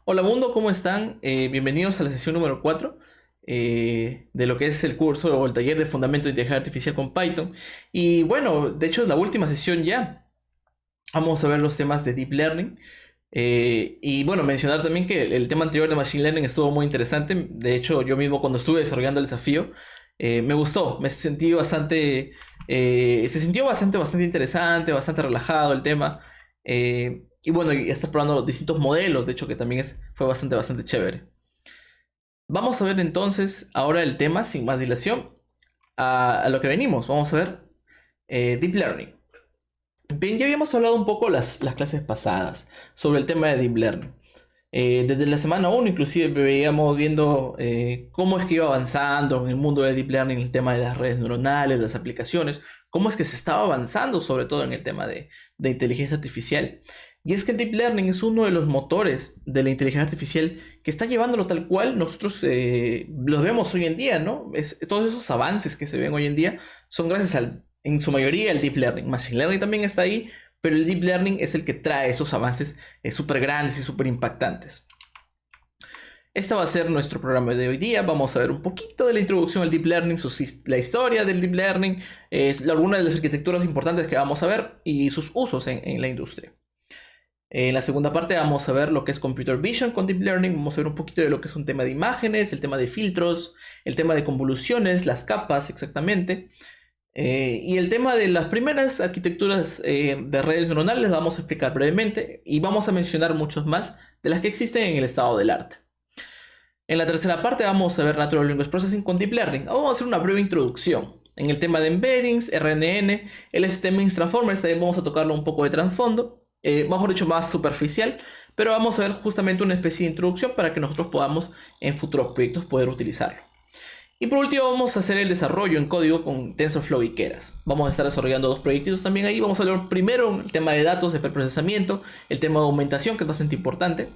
Hola mundo, ¿cómo están? Bienvenidos a la sesión número 4 de lo que es el curso o el taller de Fundamento de Inteligencia Artificial con Python. Y bueno, de hecho es la última sesión ya. Vamos a ver los temas de Deep Learning. Y bueno, mencionar también que el tema anterior de Machine Learning estuvo muy interesante. De hecho, yo mismo cuando estuve desarrollando el desafío, me gustó, me sentí bastante, se sintió bastante interesante, bastante relajado el tema. Y bueno, y estar probando los distintos modelos, de hecho que también fue bastante chévere. Vamos a ver entonces ahora el tema sin más dilación a lo que venimos. Vamos a ver Deep Learning. Bien, ya habíamos hablado un poco las clases pasadas sobre el tema de Deep Learning. Desde la semana 1 inclusive veíamos viendo cómo es que iba avanzando en el mundo de Deep Learning el tema de las redes neuronales, las aplicaciones, cómo es que se estaba avanzando sobre todo en el tema de inteligencia artificial. Y es que el Deep Learning es uno de los motores de la inteligencia artificial que está llevándolo tal cual nosotros los vemos hoy en día, ¿no? Todos esos avances que se ven hoy en día son gracias en su mayoría al Deep Learning. Machine Learning también está ahí, pero el Deep Learning es el que trae esos avances súper grandes y súper impactantes. Este va a ser nuestro programa de hoy día. Vamos a ver un poquito de la introducción al Deep Learning, la historia del Deep Learning, algunas de las arquitecturas importantes que vamos a ver y sus usos en la industria. En la segunda parte vamos a ver lo que es Computer Vision con Deep Learning. Vamos a ver un poquito de lo que es un tema de imágenes, el tema de filtros, el tema de convoluciones, las capas exactamente. Y el tema de las primeras arquitecturas de redes neuronales las vamos a explicar brevemente y vamos a mencionar muchos más de las que existen en el estado del arte. En la tercera parte vamos a ver Natural Language Processing con Deep Learning. Vamos a hacer una breve introducción. En el tema de embeddings, RNN, LSTM Transformers también vamos a tocarlo un poco de trasfondo, mejor dicho más superficial, pero vamos a ver justamente una especie de introducción para que nosotros podamos en futuros proyectos poder utilizarlo. Y por último vamos a hacer el desarrollo en código con TensorFlow y Keras. Vamos a estar desarrollando dos proyectitos también ahí. Vamos a ver primero el tema de datos de preprocesamiento, el tema de aumentación que es bastante importante.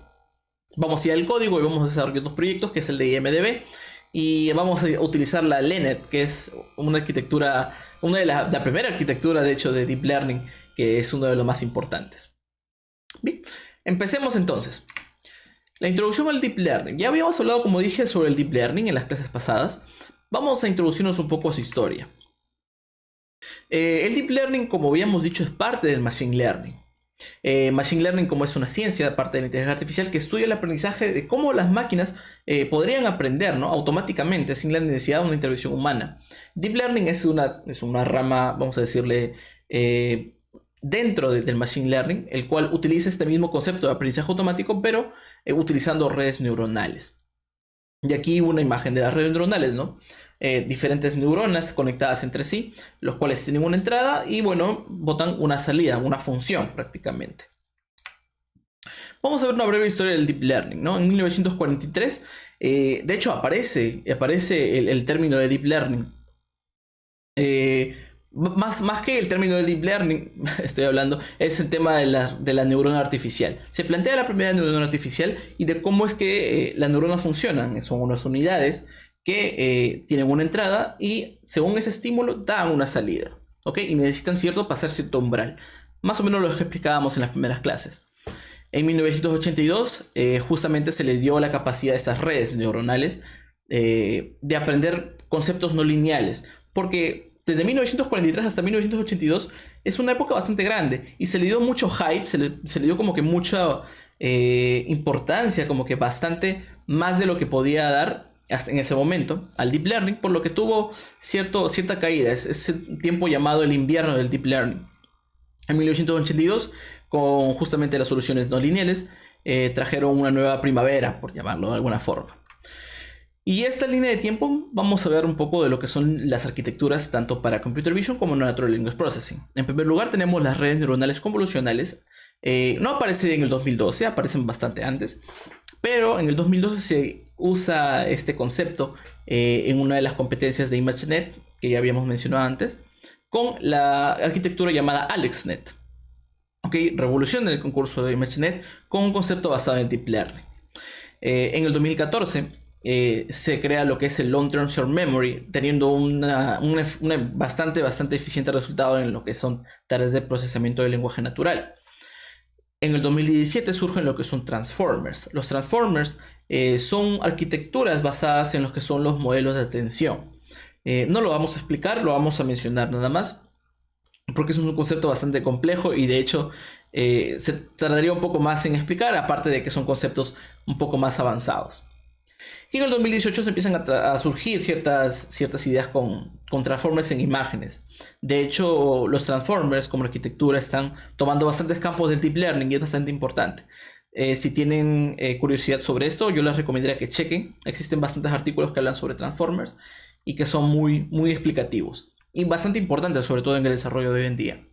Vamos a ir al código y vamos a desarrollar dos proyectos que es el de IMDb. Y vamos a utilizar la LeNet, que es una arquitectura, una de la primera arquitectura de hecho de Deep Learning, que es uno de los más importantes. Bien, empecemos entonces. La introducción al Deep Learning. Ya habíamos hablado, como dije, sobre el Deep Learning en las clases pasadas. Vamos a introducirnos un poco a su historia. El Deep Learning, como habíamos dicho, es parte del Machine Learning. Machine Learning como es una ciencia, parte de la inteligencia artificial, que estudia el aprendizaje de cómo las máquinas podrían aprender, ¿no?, automáticamente sin la necesidad de una intervención humana. Deep Learning es una rama, vamos a decirle, dentro del Machine Learning, el cual utiliza este mismo concepto de aprendizaje automático, pero utilizando redes neuronales. Y aquí una imagen de las redes neuronales, ¿no? Diferentes neuronas conectadas entre sí, los cuales tienen una entrada y, bueno, botan una salida, una función prácticamente. Vamos a ver una breve historia del Deep Learning, ¿no? En 1943, de hecho, aparece el término de Deep Learning. Más que el término de Deep Learning, estoy hablando, es el tema de la neurona artificial. Se plantea la primera neurona artificial y de cómo es que las neuronas funcionan. Son unas unidades que tienen una entrada y según ese estímulo dan una salida, ¿ok? Y necesitan pasar cierto umbral. Más o menos lo que explicábamos en las primeras clases. En 1982 justamente se les dio la capacidad a estas redes neuronales de aprender conceptos no lineales. Porque desde 1943 hasta 1982 es una época bastante grande y se le dio mucho hype, se le dio como que mucha importancia, como que bastante más de lo que podía dar hasta en ese momento al Deep Learning, por lo que tuvo cierta caída. Es ese tiempo llamado el invierno del Deep Learning. En 1982, con justamente las soluciones no lineales, trajeron una nueva primavera, por llamarlo de alguna forma. Y esta línea de tiempo vamos a ver un poco de lo que son las arquitecturas tanto para Computer Vision como Natural Language Processing. En primer lugar tenemos las redes neuronales convolucionales. No aparecen en el 2012, aparecen bastante antes. Pero en el 2012 se usa este concepto en una de las competencias de ImageNet, que ya habíamos mencionado antes, con la arquitectura llamada AlexNet. Okay, revolución en el concurso de ImageNet con un concepto basado en Deep Learning. En el 2014 se crea lo que es el Long Term Short Memory, teniendo un bastante eficiente resultado en lo que son tareas de procesamiento del lenguaje natural. En el 2017 surgen lo que son Transformers. Los Transformers son arquitecturas basadas en lo que son los modelos de atención. No lo vamos a explicar, lo vamos a mencionar nada más, porque es un concepto bastante complejo y de hecho se tardaría un poco más en explicar, aparte de que son conceptos un poco más avanzados. Y en el 2018 se empiezan a surgir ciertas ideas con Transformers en imágenes. De hecho, los Transformers como arquitectura están tomando bastantes campos del Deep Learning y es bastante importante. Si tienen curiosidad sobre esto, yo les recomendaría que chequen. Existen bastantes artículos que hablan sobre Transformers y que son muy explicativos. Y bastante importantes, sobre todo en el desarrollo de hoy en día.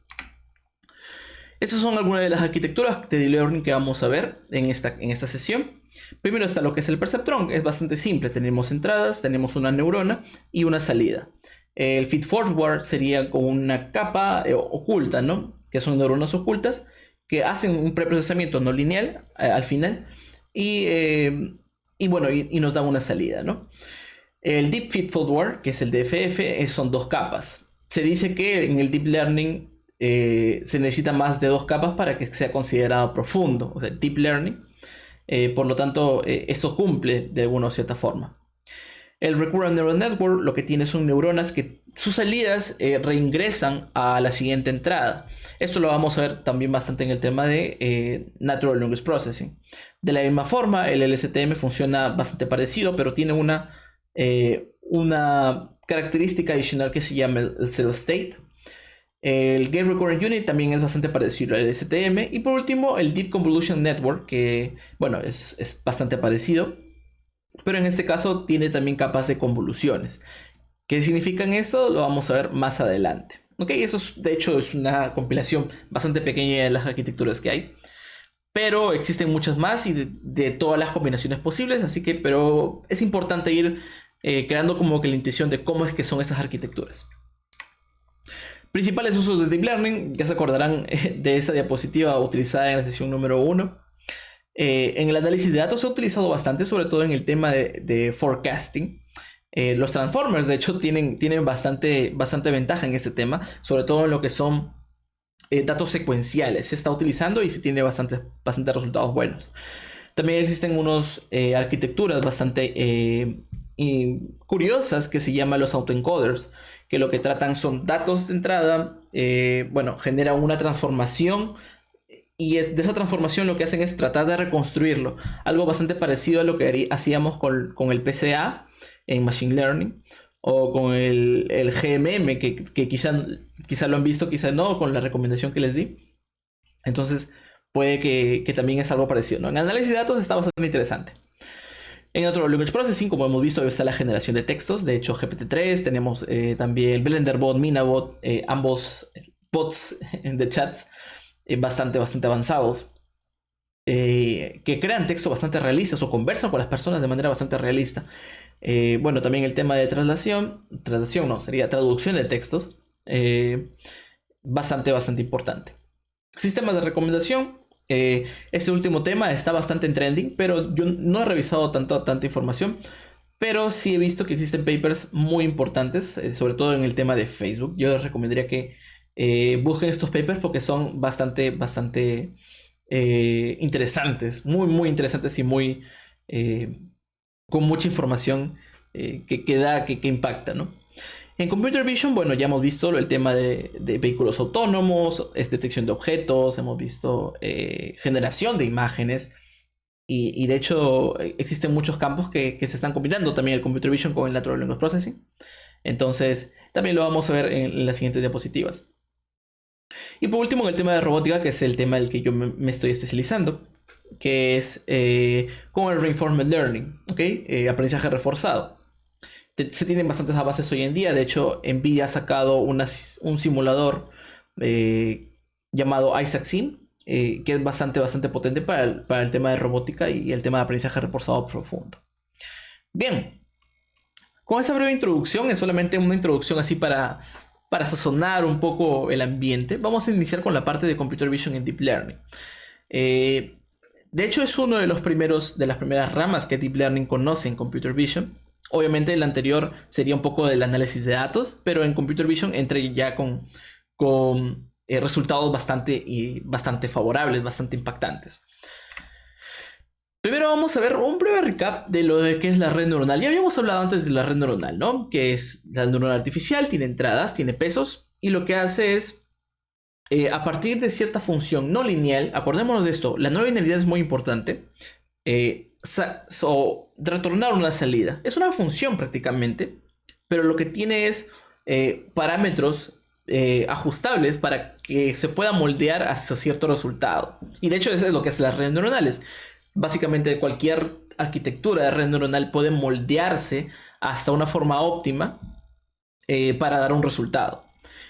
Estas son algunas de las arquitecturas de Deep Learning que vamos a ver en esta sesión. Primero está lo que es el perceptrón, es bastante simple. Tenemos entradas, tenemos una neurona y una salida. El feedforward sería con una capa oculta, ¿no? Que son neuronas ocultas que hacen un preprocesamiento no lineal al final y bueno, y nos dan una salida, ¿no? El Deep Feedforward, que es el DFF, son dos capas. Se dice que en el Deep Learning se necesita más de dos capas para que sea considerado profundo, o sea, Deep Learning. Por lo tanto, esto cumple de alguna o cierta forma. El Recurrent Neural Network lo que tiene son neuronas que sus salidas reingresan a la siguiente entrada. Esto lo vamos a ver también bastante en el tema de Natural Language Processing. De la misma forma, el LSTM funciona bastante parecido, pero tiene una característica adicional que se llama el Cell State. El Gate Recurrent Unit también es bastante parecido al STM. Y por último, el Deep Convolution Network, que bueno, es bastante parecido, pero en este caso tiene también capas de convoluciones. ¿Qué significan eso? Lo vamos a ver más adelante. Ok, eso de hecho es una compilación bastante pequeña de las arquitecturas que hay. Pero existen muchas más y de todas las combinaciones posibles, pero es importante ir creando como que la intuición de cómo es que son estas arquitecturas. Principales usos de Deep Learning, ya se acordarán de esta diapositiva utilizada en la sesión número 1. En el análisis de datos se ha utilizado bastante, sobre todo en el tema de forecasting. Los Transformers, de hecho, tienen bastante ventaja en este tema, sobre todo en lo que son datos secuenciales. Se está utilizando y se tiene bastante resultados buenos. También existen unas arquitecturas bastante curiosas que se llaman los autoencoders, que lo que tratan son datos de entrada, generan una transformación y de esa transformación lo que hacen es tratar de reconstruirlo. Algo bastante parecido a lo que hacíamos con el PCA en Machine Learning o con el GMM, que quizá lo han visto, quizá no, con la recomendación que les di. Entonces puede que también es algo parecido, ¿no? En análisis de datos está bastante interesante. En Natural Language Processing, como hemos visto, está la generación de textos. De hecho, GPT-3, tenemos también BlenderBot, Minabot, ambos bots de chat bastante avanzados. Que crean textos bastante realistas o conversan con las personas de manera bastante realista. También el tema de traducción sería traducción de textos. Bastante importante. Sistemas de recomendación. Este último tema está bastante en trending, pero yo no he revisado tanta información, pero sí he visto que existen papers muy importantes, sobre todo en el tema de Facebook. Yo les recomendaría que busquen estos papers porque son bastante interesantes, muy interesantes y con mucha información que impacta, ¿no? En Computer Vision, ya hemos visto el tema de vehículos autónomos, detección de objetos, hemos visto generación de imágenes y de hecho existen muchos campos que se están combinando también el Computer Vision con el Natural Language Processing. Entonces también lo vamos a ver en las siguientes diapositivas. Y por último, en el tema de robótica, que es el tema en el que yo me estoy especializando, que es con el Reinforcement Learning, ¿okay? Aprendizaje reforzado. Se tienen bastantes avances hoy en día. De hecho, NVIDIA ha sacado un simulador llamado Isaac Sim, que es bastante potente para el tema de robótica y el tema de aprendizaje reforzado profundo. Bien, con esa breve introducción, es solamente una introducción así para sazonar un poco el ambiente. Vamos a iniciar con la parte de Computer Vision en Deep Learning. De hecho, es uno de las primeras ramas que Deep Learning conoce en Computer Vision. Obviamente el anterior sería un poco del análisis de datos, pero en Computer Vision entra ya con resultados bastante favorables, bastante impactantes. Primero vamos a ver un breve recap de lo que es la red neuronal. Ya habíamos hablado antes de la red neuronal, ¿no? Que es la neuronal artificial, tiene entradas, tiene pesos, y lo que hace es, a partir de cierta función no lineal, acordémonos de esto, la no linealidad es muy importante, retornar una salida. Es una función prácticamente, pero lo que tiene es parámetros ajustables para que se pueda moldear hacia cierto resultado. Y de hecho eso es lo que es las redes neuronales. Básicamente cualquier arquitectura de red neuronal puede moldearse hasta una forma óptima para dar un resultado.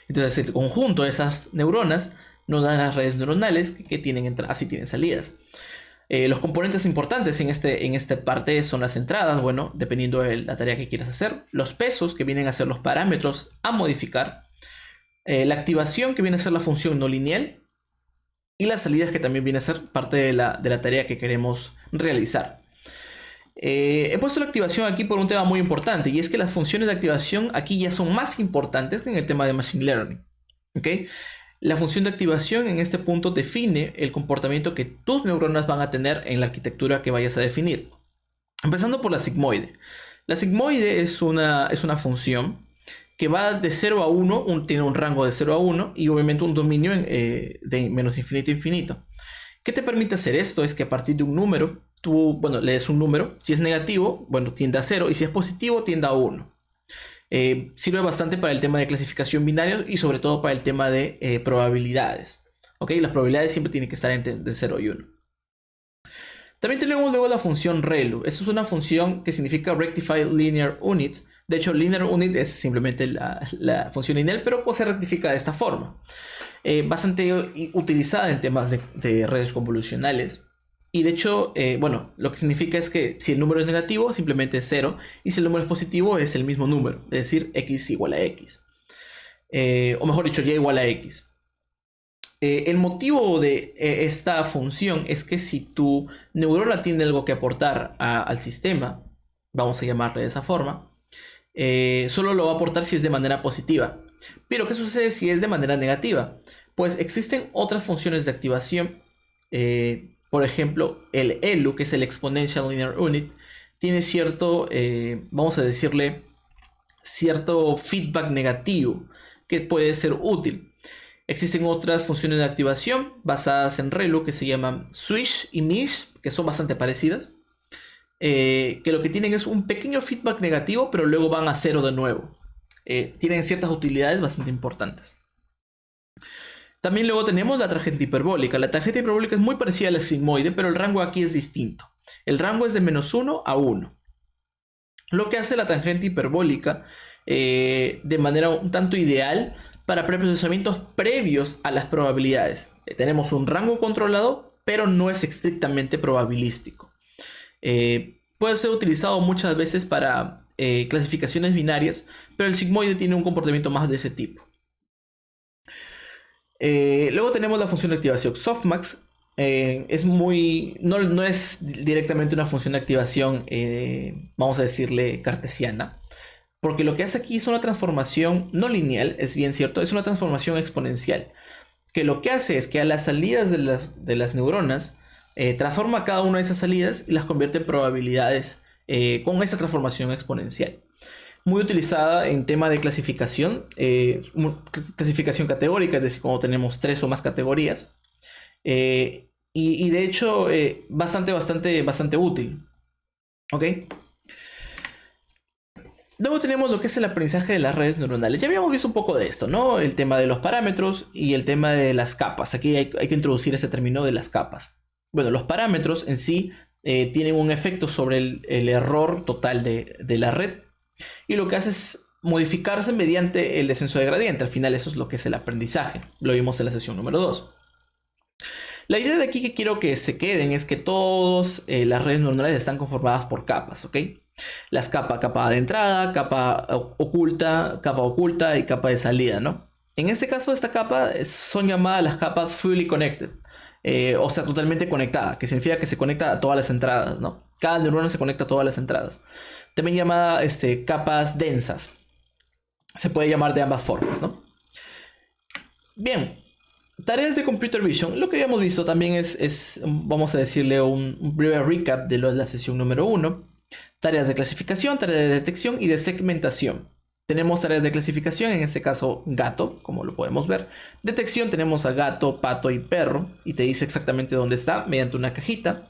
Entonces el conjunto de esas neuronas nos dan las redes neuronales que tienen entradas y tienen salidas. Los componentes importantes en esta parte son las entradas, bueno, dependiendo de la tarea que quieras hacer, los pesos, que vienen a ser los parámetros a modificar, la activación, que viene a ser la función no lineal, y las salidas, que también viene a ser parte de la tarea que queremos realizar. He puesto la activación aquí por un tema muy importante, y es que las funciones de activación aquí ya son más importantes que en el tema de Machine Learning. ¿Okay? La función de activación en este punto define el comportamiento que tus neuronas van a tener en la arquitectura que vayas a definir. Empezando por la sigmoide. La sigmoide es una función que va de 0 a 1, tiene un rango de 0 a 1 y obviamente un dominio de menos infinito a infinito. ¿Qué te permite hacer esto? Es que a partir de un número, tú, bueno, le des un número. Si es negativo, bueno, tiende a 0, y si es positivo, tiende a 1. Sirve bastante para el tema de clasificación binaria y sobre todo para el tema de probabilidades. ¿Okay? Las probabilidades siempre tienen que estar entre 0 y 1. También tenemos luego la función ReLU. Esta es una función que significa Rectified Linear Unit. De hecho, Linear Unit es simplemente la función lineal, pero se rectifica de esta forma. Bastante utilizada en temas de redes convolucionales. Y de hecho, bueno, lo que significa es que si el número es negativo, simplemente es 0. Y si el número es positivo, es el mismo número. Es decir, x igual a x. O mejor dicho, y igual a x. El motivo de esta función es que si tu neurona tiene algo que aportar al sistema, vamos a llamarle de esa forma, solo lo va a aportar si es de manera positiva. Pero ¿qué sucede si es de manera negativa? Pues existen otras funciones de activación. Por ejemplo, el ELU, que es el Exponential Linear Unit, tiene cierto, vamos a decirle, cierto feedback negativo que puede ser útil. Existen otras funciones de activación basadas en ReLU que se llaman Swish y Mish, que son bastante parecidas. Que lo que tienen es un pequeño feedback negativo, pero luego van a 0 de nuevo. Tienen ciertas utilidades bastante importantes. También luego tenemos la tangente hiperbólica. La tangente hiperbólica es muy parecida a la sigmoide, pero el rango aquí es distinto. El rango es de -1 a 1. Lo que hace la tangente hiperbólica de manera un tanto ideal para preprocesamientos previos a las probabilidades. Tenemos un rango controlado, pero no es estrictamente probabilístico. Puede ser utilizado muchas veces para clasificaciones binarias, pero el sigmoide tiene un comportamiento más de ese tipo. Luego tenemos la función de activación softmax. No es directamente una función de activación, vamos a decirle cartesiana, porque lo que hace aquí es una transformación no lineal, es bien cierto, es una transformación exponencial, que lo que hace es que a las salidas de las neuronas transforma cada una de esas salidas y las convierte en probabilidades con esa transformación exponencial. Muy utilizada en tema de clasificación, clasificación categórica, es decir, cuando tenemos 3 o más categorías. Y de hecho, bastante útil. ¿Ok? Luego tenemos lo que es el aprendizaje de las redes neuronales. Ya habíamos visto un poco de esto, ¿no? El tema de los parámetros y el tema de las capas. Aquí hay que introducir ese término de las capas. Bueno, los parámetros en sí tienen un efecto sobre el error total de la red. Y lo que hace es modificarse mediante el descenso de gradiente. Al final eso es lo que es el aprendizaje. Lo vimos en la sesión número 2. La idea de aquí que quiero que se queden es que todas las redes neuronales están conformadas por capas, ¿ok? Las capa de entrada, capa oculta y capa de salida, ¿no? En este caso, esta capa son llamadas las capas fully connected. O sea, totalmente conectada, que significa que se conecta a todas las entradas, ¿no? Cada neurona se conecta a todas las entradas. También llamada capas densas. Se puede llamar de ambas formas, ¿no? Bien. Tareas de Computer Vision. Lo que habíamos visto también vamos a decirle, un breve recap de la sesión número 1. Tareas de clasificación, tareas de detección y de segmentación. Tenemos tareas de clasificación, en este caso gato, como lo podemos ver. Detección, tenemos a gato, pato y perro, y te dice exactamente dónde está mediante una cajita.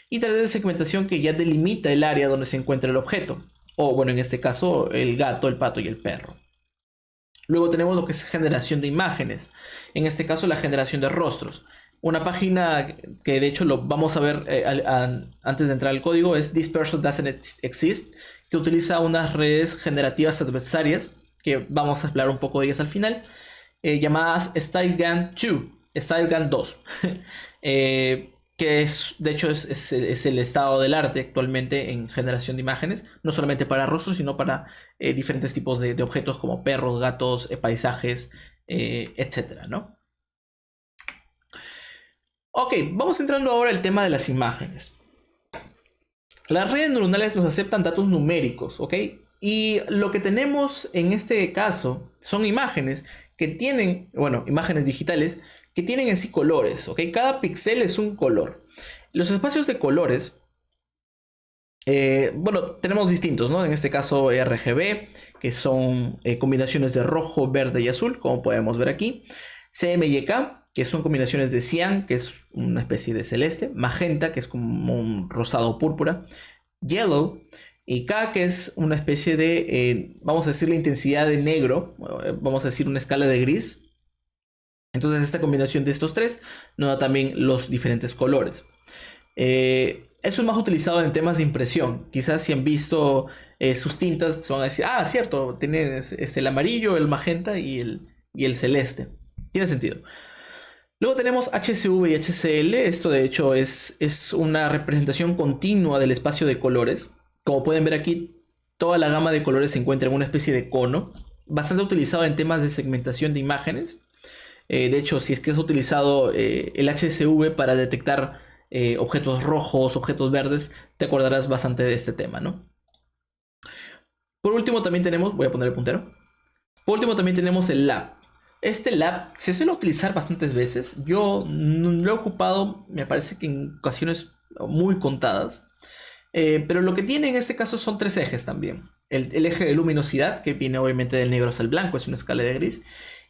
Y tareas de segmentación, que ya delimita el área donde se encuentra el objeto. O bueno, en este caso el gato, el pato y el perro. Luego tenemos lo que es generación de imágenes. En este caso la generación de rostros. Una página que de hecho lo vamos a ver antes de entrar al código es This Person Doesn't Exist, que utiliza unas redes generativas adversarias, que vamos a hablar un poco de ellas al final, llamadas StyleGAN 2. Que es, de hecho, es el estado del arte actualmente en generación de imágenes, no solamente para rostros, sino para diferentes tipos de objetos como perros, gatos, paisajes, etcétera, ¿no? Ok, vamos entrando ahora al tema de las imágenes. Las redes neuronales nos aceptan datos numéricos, ¿ok? Y lo que tenemos en este caso son imágenes que tienen, bueno, imágenes digitales que tienen en sí colores, ¿ok? Cada píxel es un color. Los espacios de colores, bueno, tenemos distintos, ¿no? En este caso RGB, que son combinaciones de rojo, verde y azul, como podemos ver aquí. CMYK, que son combinaciones de cian, que es una especie de celeste. Magenta, que es como un rosado púrpura. Yellow. Y K, que es una especie de, vamos a decir, la intensidad de negro. Vamos a decir una escala de gris. Entonces esta combinación de estos tres nos da también los diferentes colores. Eso es más utilizado en temas de impresión. Quizás si han visto sus tintas, se van a decir, ah, cierto, tienes el amarillo, el magenta y el celeste. Tiene sentido. Luego tenemos HCV y HCL. Esto de hecho es una representación continua del espacio de colores. Como pueden ver aquí, toda la gama de colores se encuentra en una especie de cono. Bastante utilizado en temas de segmentación de imágenes. De hecho, si es que es utilizado el HCV para detectar objetos rojos, objetos verdes, te acordarás bastante de este tema, ¿no? Por último también tenemos, voy a poner el puntero. Por último también tenemos el lab. Este lab se suele utilizar bastantes veces. Yo no lo he ocupado, me parece que en ocasiones muy contadas. Pero lo que tiene en este caso son tres ejes también. El eje de luminosidad, que viene obviamente del negro hacia el blanco, es una escala de gris.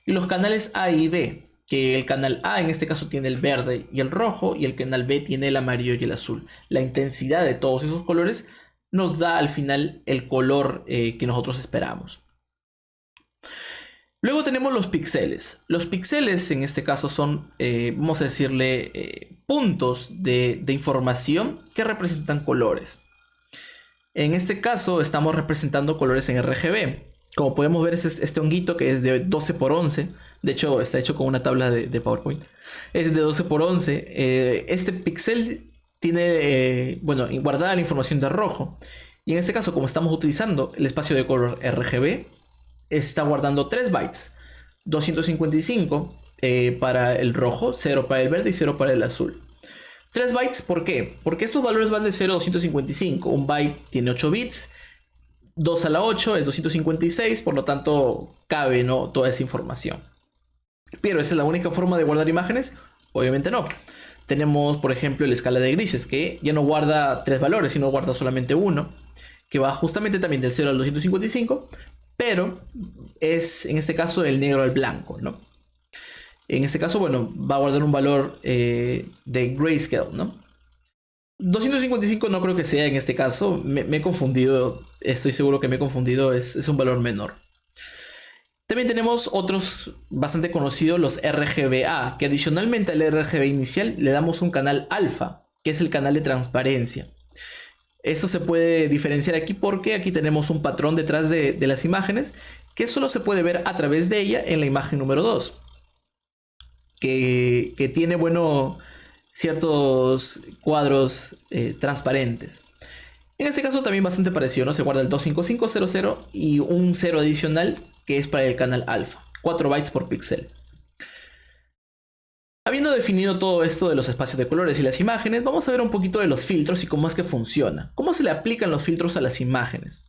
Y los canales A y B, que el canal A en este caso tiene el verde y el rojo, y el canal B tiene el amarillo y el azul. La intensidad de todos esos colores nos da al final el color que nosotros esperamos. Luego tenemos los píxeles. Los píxeles en este caso son, vamos a decirle, puntos de información que representan colores. En este caso estamos representando colores en RGB. Como podemos ver, es este honguito que es de 12 por 11. De hecho, está hecho con una tabla de PowerPoint. Es de 12 por 11. Este píxel tiene, bueno, guardada la información de rojo. Y en este caso, como estamos utilizando el espacio de color RGB, está guardando 3 bytes. 255 para el rojo, 0 para el verde y 0 para el azul. 3 bytes, ¿por qué? Porque estos valores van de 0 a 255. Un byte tiene 8 bits. 2 a la 8 es 256, por lo tanto cabe, ¿no?, toda esa información. Pero ¿esa es la única forma de guardar imágenes? Obviamente no. Tenemos, por ejemplo, la escala de grises, que ya no guarda 3 valores, sino guarda solamente uno, que va justamente también del 0 al 255, pero es en este caso el negro al blanco, ¿no? En este caso, bueno, va a guardar un valor de grayscale, ¿no? 255 no creo que sea en este caso, me he confundido, estoy seguro que me he confundido, es un valor menor. También tenemos otros bastante conocidos, los RGBA, que adicionalmente al RGB inicial le damos un canal alfa, que es el canal de transparencia. Esto se puede diferenciar aquí porque aquí tenemos un patrón detrás de las imágenes que solo se puede ver a través de ella en la imagen número 2. Que tiene, bueno, ciertos cuadros transparentes. En este caso también bastante parecido, ¿no? Se guarda el 25500 y un 0 adicional que es para el canal alfa. 4 bytes por píxel. Habiendo definido todo esto de los espacios de colores y las imágenes, vamos a ver un poquito de los filtros y cómo es que funciona. ¿Cómo se le aplican los filtros a las imágenes?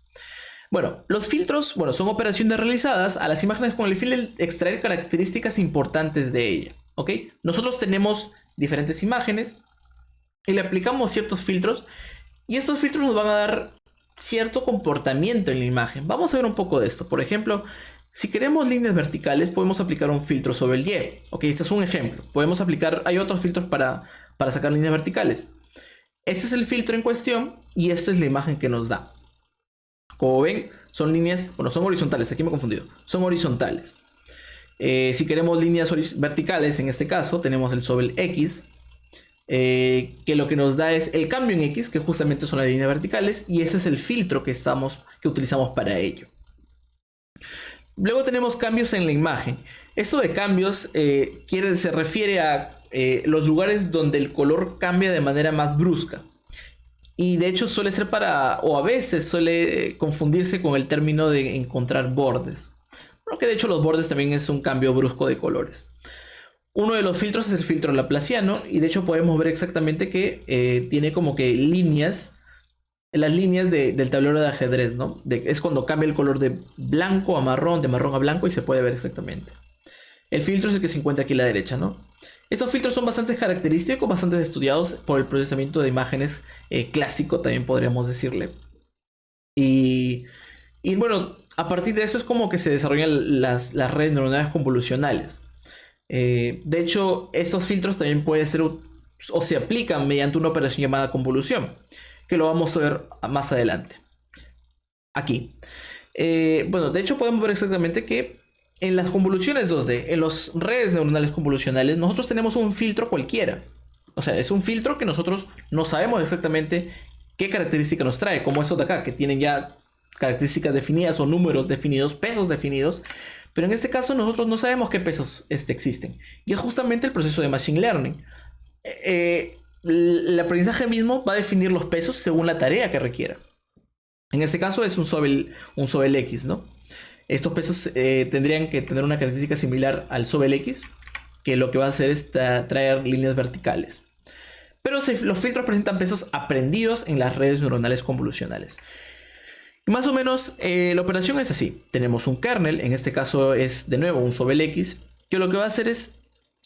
Bueno, los filtros, son operaciones realizadas a las imágenes con el fin de extraer características importantes de ella. ¿Ok? Nosotros tenemos diferentes imágenes y le aplicamos ciertos filtros y estos filtros nos van a dar cierto comportamiento en la imagen. Vamos a ver un poco de esto. Por ejemplo, si queremos líneas verticales, podemos aplicar un filtro sobre el Y. Ok, este es un ejemplo. Podemos aplicar, hay otros filtros para sacar líneas verticales. Este es el filtro en cuestión y esta es la imagen que nos da. Como ven, son líneas, bueno, son horizontales, aquí me he confundido. Son horizontales. Si queremos líneas verticales, en este caso, tenemos el sobre el X, que lo que nos da es el cambio en X, que justamente son las líneas verticales, y ese es el filtro que utilizamos para ello. Luego tenemos cambios en la imagen. Esto de cambios se refiere a los lugares donde el color cambia de manera más brusca. Y de hecho suele ser o a veces suele confundirse con el término de encontrar bordes. Bueno, que de hecho los bordes también es un cambio brusco de colores. Uno de los filtros es el filtro laplaciano y de hecho podemos ver exactamente que tiene como que las líneas del tablero de ajedrez, ¿no? Es cuando cambia el color de blanco a marrón, de marrón a blanco y se puede ver exactamente. El filtro es el que se encuentra aquí a la derecha, ¿no? Estos filtros son bastante característicos, bastante estudiados por el procesamiento de imágenes clásico, también podríamos decirle. Y bueno, a partir de eso es como que se desarrollan las redes neuronales convolucionales. De hecho, estos filtros también pueden ser o se aplican mediante una operación llamada convolución, que lo vamos a ver más adelante. Aquí. Bueno, de hecho podemos ver exactamente que en las convoluciones 2D, en las redes neuronales convolucionales, nosotros tenemos un filtro cualquiera. O sea, es un filtro que nosotros no sabemos exactamente qué característica nos trae, como esos de acá, que tienen ya características definidas o números definidos, pesos definidos. Pero en este caso nosotros no sabemos qué pesos existen. Y es justamente el proceso de Machine Learning. El aprendizaje mismo va a definir los pesos según la tarea que requiera. En este caso es un Sobel X, ¿no? Estos pesos tendrían que tener una característica similar al Sobel X, que lo que va a hacer es traer líneas verticales. Pero los filtros presentan pesos aprendidos en las redes neuronales convolucionales. Y más o menos la operación es así. Tenemos un kernel, en este caso es de nuevo un Sobel X, que lo que va a hacer es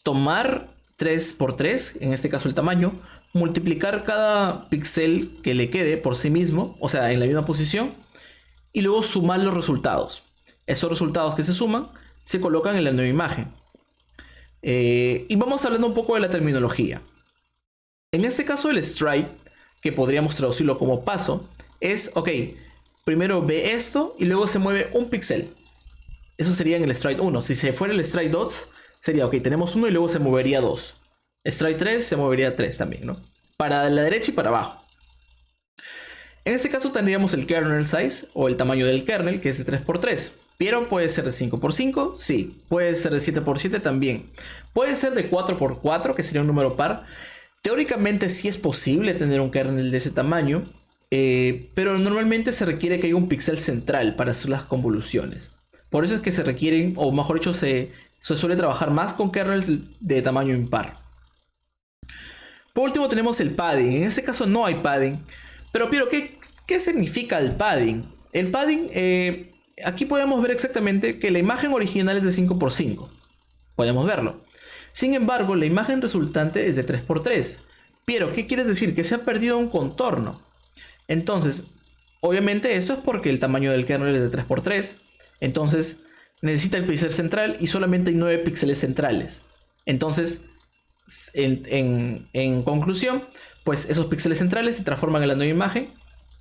tomar 3 por 3, en este caso el tamaño, multiplicar cada píxel que le quede por sí mismo, o sea, en la misma posición, y luego sumar los resultados. Esos resultados que se suman se colocan en la nueva imagen. Y vamos hablando un poco de la terminología. En este caso el stride, que podríamos traducirlo como paso, es, ok, primero ve esto y luego se mueve un píxel. Eso sería en el stride 1. Si se fuera el stride 2, sería, ok, tenemos 1 y luego se movería 2. Stride 3 se movería 3 también, ¿no? Para la derecha y para abajo. En este caso tendríamos el kernel size o el tamaño del kernel, que es de 3x3. ¿Pero puede ser de 5x5? Sí. ¿Puede ser de 7x7? También. Puede ser de 4x4, que sería un número par. Teóricamente sí es posible tener un kernel de ese tamaño, pero normalmente se requiere que haya un píxel central para hacer las convoluciones. Por eso es que se requieren, o mejor dicho, se suele trabajar más con kernels de tamaño impar. Por último tenemos el padding. En este caso no hay padding. Pero ¿qué significa el padding? El padding, aquí podemos ver exactamente que la imagen original es de 5x5. Podemos verlo. Sin embargo, la imagen resultante es de 3x3. Pero, ¿qué quiere decir? Que se ha perdido un contorno. Entonces, obviamente esto es porque el tamaño del kernel es de 3x3. Entonces, necesita el píxel central y solamente hay 9 píxeles centrales. Entonces, en conclusión, pues esos píxeles centrales se transforman en la nueva imagen,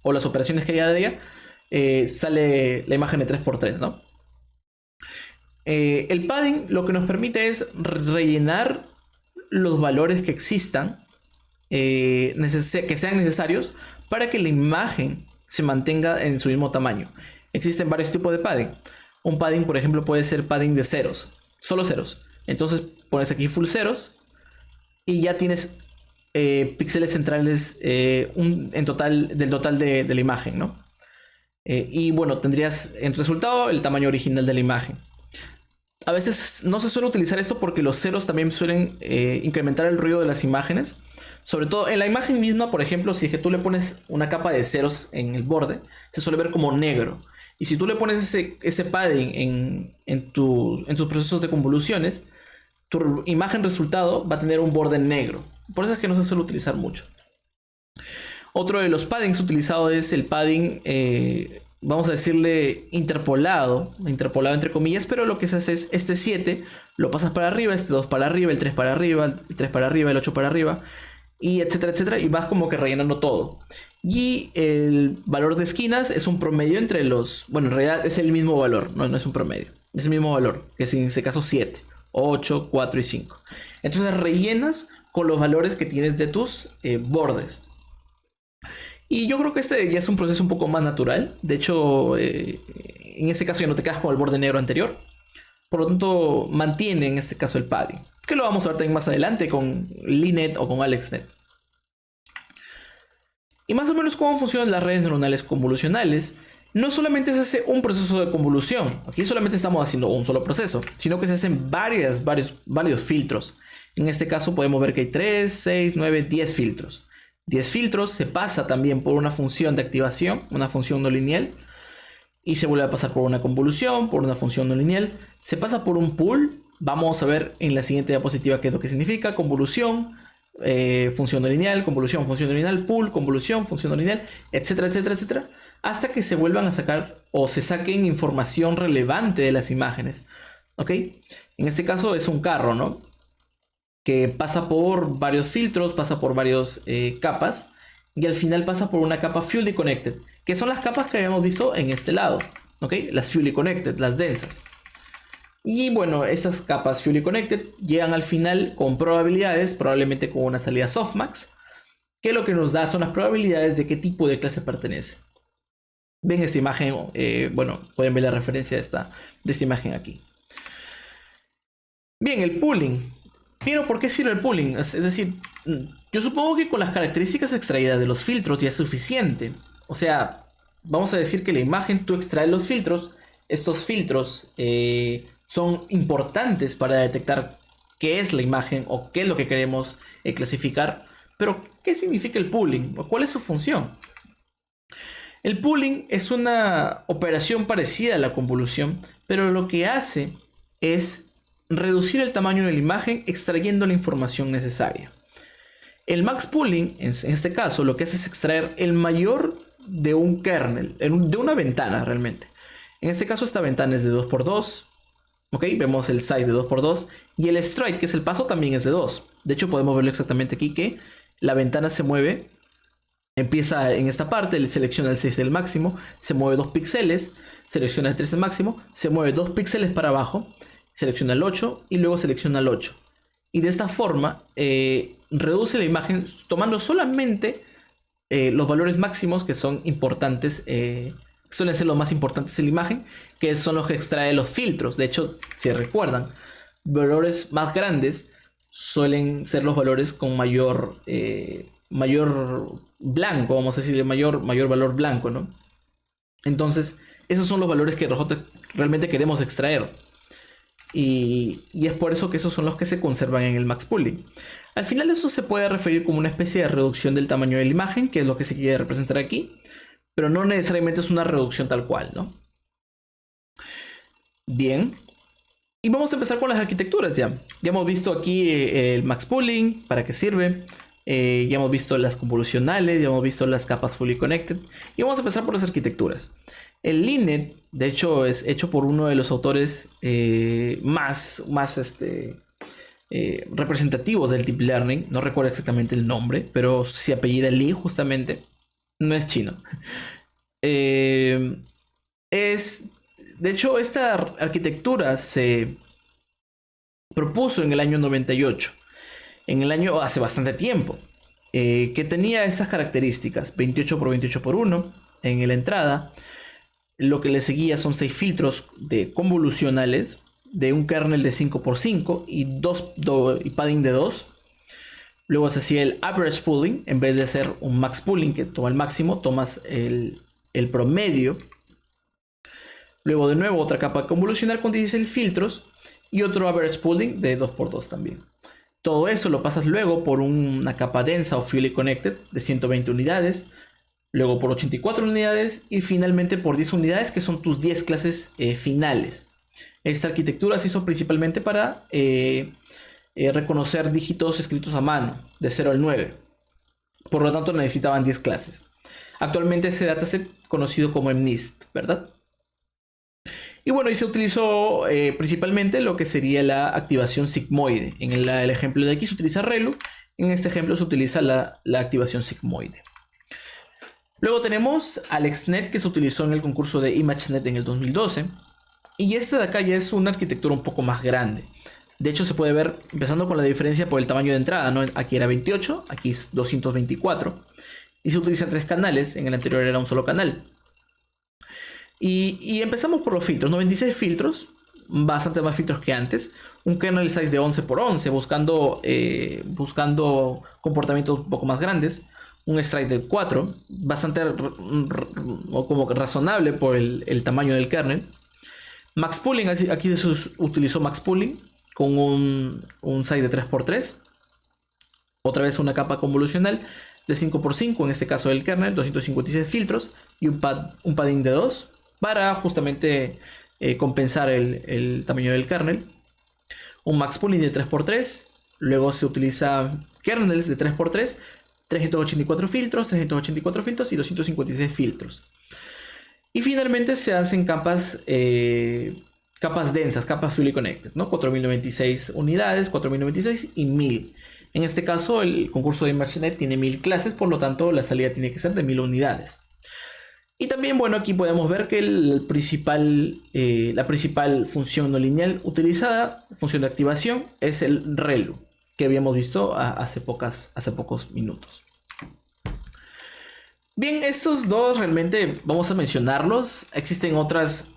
o las operaciones que haya de ella, sale la imagen de 3x3, ¿no? El padding lo que nos permite es rellenar los valores que existan, que sean necesarios para que la imagen se mantenga en su mismo tamaño. Existen varios tipos de padding. Un padding, por ejemplo, puede ser padding de ceros, solo ceros. Entonces pones aquí full ceros y ya tienes píxeles centrales del total de la imagen, ¿no? Y bueno, tendrías en resultado el tamaño original de la imagen. A veces no se suele utilizar esto porque los ceros también suelen incrementar el ruido de las imágenes. Sobre todo en la imagen misma, por ejemplo, si es que tú le pones una capa de ceros en el borde, se suele ver como negro. Y si tú le pones ese padding en tus procesos de convoluciones, tu imagen resultado va a tener un borde negro. Por eso es que no se suele utilizar mucho. Otro de los paddings utilizados es el padding, vamos a decirle interpolado entre comillas, pero lo que se hace es este 7 lo pasas para arriba, este 2 para arriba, el 3 para arriba, el 3 para arriba, el 8 para arriba, y etcétera, etcétera, y vas como que rellenando todo. Y el valor de esquinas es un promedio entre los... Bueno, en realidad es el mismo valor, no es un promedio. Es el mismo valor, que es en este caso 7, 8, 4 y 5. Entonces rellenas con los valores que tienes de tus bordes. Y yo creo que este ya es un proceso un poco más natural. De hecho, en este caso ya no te quedas con el borde negro anterior. Por lo tanto, mantiene en este caso el padding. Que lo vamos a ver también más adelante con Linet o con AlexNet. Y más o menos cómo funcionan las redes neuronales convolucionales. No solamente se hace un proceso de convolución. Aquí solamente estamos haciendo un solo proceso. Sino que se hacen varios filtros. En este caso podemos ver que hay 3, 6, 9, 10 filtros. 10 filtros, se pasa también por una función de activación, una función no lineal, y se vuelve a pasar por una convolución, por una función no lineal, se pasa por un pool. Vamos a ver en la siguiente diapositiva qué es lo que significa: convolución, función no lineal, convolución, función no lineal, pool, convolución, función no lineal, etcétera, etcétera, etcétera, hasta que se vuelvan a sacar o se saquen información relevante de las imágenes. ¿Ok? En este caso es un carro, ¿no? Que pasa por varios filtros, pasa por varias capas, y al final pasa por una capa Fully Connected, que son las capas que habíamos visto en este lado, ¿ok? Las Fully Connected, las densas. Y bueno, estas capas Fully Connected llegan al final con probabilidades, probablemente con una salida softmax, que lo que nos da son las probabilidades de qué tipo de clase pertenece. Ven esta imagen, bueno, pueden ver la referencia de esta imagen aquí. Bien, el pooling. Pero ¿por qué sirve el pooling? Es decir, yo supongo que con las características extraídas de los filtros ya es suficiente. O sea, vamos a decir que la imagen tú extraes los filtros. Estos filtros son importantes para detectar qué es la imagen o qué es lo que queremos clasificar. Pero, ¿qué significa el pooling? ¿O cuál es su función? El pooling es una operación parecida a la convolución, pero lo que hace es reducir el tamaño de la imagen extrayendo la información necesaria. El max pooling, en este caso, lo que hace es extraer el mayor de un kernel, de una ventana realmente. En este caso esta ventana es de 2×2. Ok, vemos el size de 2×2. Y el stride, que es el paso, también es de 2. De hecho podemos verlo exactamente aquí, que la ventana se mueve. Empieza en esta parte, selecciona el 6 del máximo, se mueve 2 píxeles, selecciona el 3 del máximo, se mueve 2 píxeles para abajo, selecciona el 8 y luego selecciona el 8. Y de esta forma reduce la imagen tomando solamente los valores máximos que son importantes, suelen ser los más importantes en la imagen, que son los que extrae los filtros. De hecho, si recuerdan, valores más grandes suelen ser los valores con mayor blanco, vamos a decirle, mayor valor blanco, ¿no? Entonces, esos son los valores que nosotros realmente queremos extraer. Y es por eso que esos son los que se conservan en el max pooling. Al final eso se puede referir como una especie de reducción del tamaño de la imagen, que es lo que se quiere representar aquí, pero no necesariamente es una reducción tal cual, ¿no? Bien, y vamos a empezar con las arquitecturas ya. Ya hemos visto aquí el max pooling, para qué sirve. Ya hemos visto las convolucionales, ya hemos visto las capas fully connected. Y vamos a empezar por las arquitecturas. El Linet, de hecho, es hecho por uno de los autores más representativos del Deep Learning. No recuerdo exactamente el nombre, pero se apellida Li justamente. No es chino. De hecho, esta arquitectura se propuso en el año 98. Hace bastante tiempo. Que tenía estas características: 28×28×1 en la entrada. Lo que le seguía son 6 filtros de convolucionales de un kernel de 5×5 y padding de 2. Luego se hacía el average pooling. En vez de hacer un max pooling que toma el máximo, tomas el promedio. Luego de nuevo otra capa convolucional con 16 filtros y otro average pooling de 2×2 también. Todo eso lo pasas luego por una capa densa o fully connected de 120 unidades. Luego por 84 unidades y finalmente por 10 unidades, que son tus 10 clases finales. Esta arquitectura se hizo principalmente para reconocer dígitos escritos a mano, de 0 al 9. Por lo tanto, necesitaban 10 clases. Actualmente ese dataset conocido como MNIST, ¿verdad? Y bueno, y se utilizó principalmente lo que sería la activación sigmoide. En el ejemplo de aquí se utiliza ReLU, en este ejemplo se utiliza la activación sigmoide. Luego tenemos AlexNet, que se utilizó en el concurso de ImageNet en el 2012. Y este de acá ya es una arquitectura un poco más grande. De hecho, se puede ver, empezando con la diferencia por el tamaño de entrada, ¿no? Aquí era 28, aquí es 224. Y se utilizan 3 canales, en el anterior era un solo canal. Y empezamos por los filtros, 96 filtros, bastante más filtros que antes. Un kernel size de 11 por 11, buscando comportamientos un poco más grandes. Un strike de 4, bastante como razonable por el tamaño del kernel. Max Pooling, aquí se utilizó Max Pooling con un size de 3x3. Otra vez una capa convolucional de 5x5, en este caso del kernel, 256 filtros y un padding de 2 para justamente compensar el tamaño del kernel. Un max pooling de 3x3, luego se utiliza kernels de 3x3, 384 filtros y 256 filtros. Y finalmente se hacen capas densas, capas fully connected, ¿no? 4096 unidades, 4096 y 1000. En este caso, el concurso de ImageNet tiene 1000 clases, por lo tanto, la salida tiene que ser de 1000 unidades. Y también, bueno, aquí podemos ver que la principal función no lineal utilizada, función de activación, es el ReLU, que habíamos visto hace pocos minutos. Bien, estos dos realmente vamos a mencionarlos. Existen otras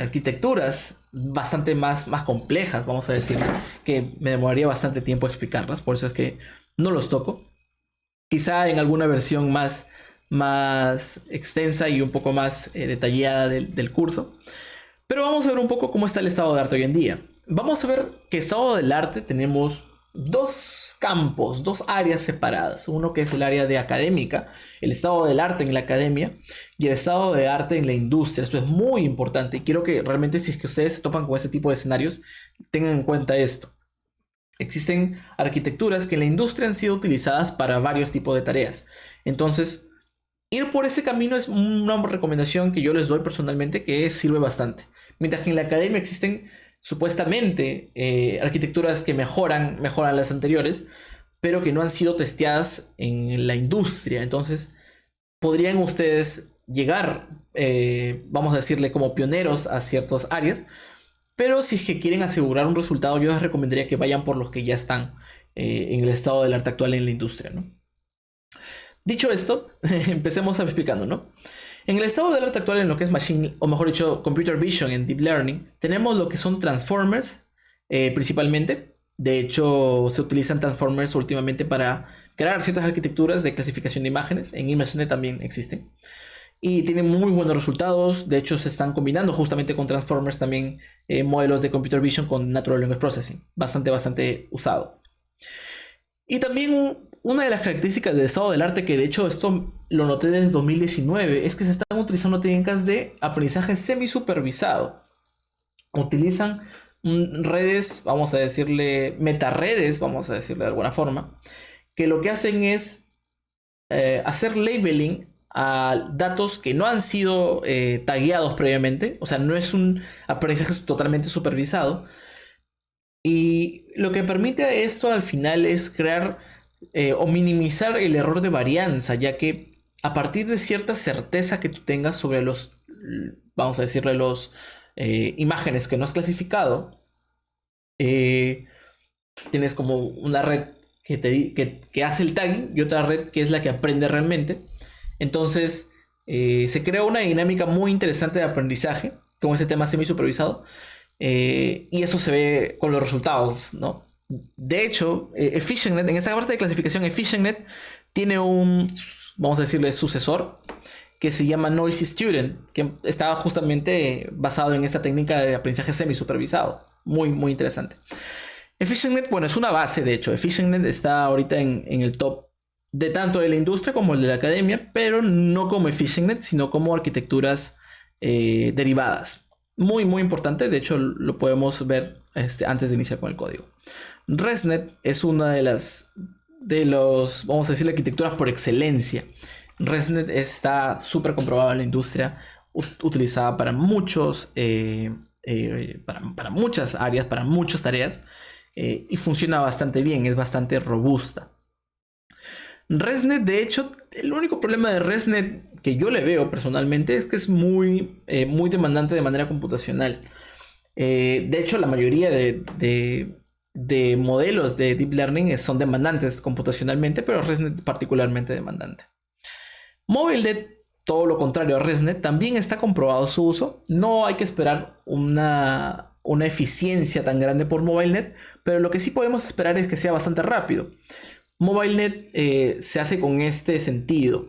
arquitecturas bastante más complejas, vamos a decir, que me demoraría bastante tiempo explicarlas, por eso es que no los toco. Quizá en alguna versión más extensa y un poco más detallada del curso. Pero vamos a ver un poco cómo está el estado de arte hoy en día. Vamos a ver que estado del arte tenemos dos campos, dos áreas separadas. Uno que es el área de académica, el estado del arte en la academia y el estado de arte en la industria. Esto es muy importante y quiero que realmente, si es que ustedes se topan con este tipo de escenarios, tengan en cuenta esto. Existen arquitecturas que en la industria han sido utilizadas para varios tipos de tareas. Entonces, ir por ese camino es una recomendación que yo les doy personalmente, que sirve bastante. Mientras que en la academia existen supuestamente arquitecturas que mejoran las anteriores, pero que no han sido testeadas en la industria. Entonces, podrían ustedes llegar, vamos a decirle, como pioneros a ciertas áreas, pero si es que quieren asegurar un resultado, yo les recomendaría que vayan por los que ya están en el estado del arte actual en la industria, ¿no? Dicho esto, empecemos explicando, ¿no? En el estado del arte actual en lo que es Machine, o mejor dicho, Computer Vision en Deep Learning, tenemos lo que son Transformers, principalmente. De hecho, se utilizan Transformers últimamente para crear ciertas arquitecturas de clasificación de imágenes. En ImageNet también existen. Y tienen muy buenos resultados. De hecho, se están combinando justamente con Transformers también modelos de Computer Vision con Natural Language Processing. Bastante usado. Y también una de las características del estado del arte, que de hecho esto lo noté desde 2019, es que se están utilizando técnicas de aprendizaje semi-supervisado. Utilizan redes, vamos a decirle, metaredes, vamos a decirle de alguna forma, que lo que hacen es hacer labeling a datos que no han sido tagueados previamente, o sea, no es un aprendizaje totalmente supervisado. Y lo que permite esto al final es crear o minimizar el error de varianza, ya que a partir de cierta certeza que tú tengas sobre vamos a decirle, imágenes que no has clasificado, tienes como una red que hace el tagging y otra red que es la que aprende realmente. Entonces se crea una dinámica muy interesante de aprendizaje con ese tema semi supervisado. Y eso se ve con los resultados, ¿no? De hecho, EfficientNet, en esta parte de clasificación, EfficientNet tiene vamos a decirle, sucesor que se llama Noisy Student, que estaba justamente basado en esta técnica de aprendizaje semi-supervisado. Muy interesante. EfficientNet, bueno, es una base, de hecho. EfficientNet está ahorita en el top de tanto de la industria como el de la academia, pero no como EfficientNet, sino como arquitecturas derivadas. Muy, muy importante. De hecho, lo podemos ver antes de iniciar con el código. ResNet es una vamos a decir, la arquitecturas por excelencia. ResNet está súper comprobado en la industria, utilizada para para muchas áreas, para muchas tareas, y funciona bastante bien, es bastante robusta. ResNet, de hecho, el único problema de ResNet que yo le veo personalmente es que es muy demandante de manera computacional. De hecho, la mayoría de modelos de Deep Learning son demandantes computacionalmente, pero ResNet es particularmente demandante. MobileNet, todo lo contrario a ResNet, también está comprobado su uso. No hay que esperar una eficiencia tan grande por MobileNet, pero lo que sí podemos esperar es que sea bastante rápido. MobileNet se hace con este sentido,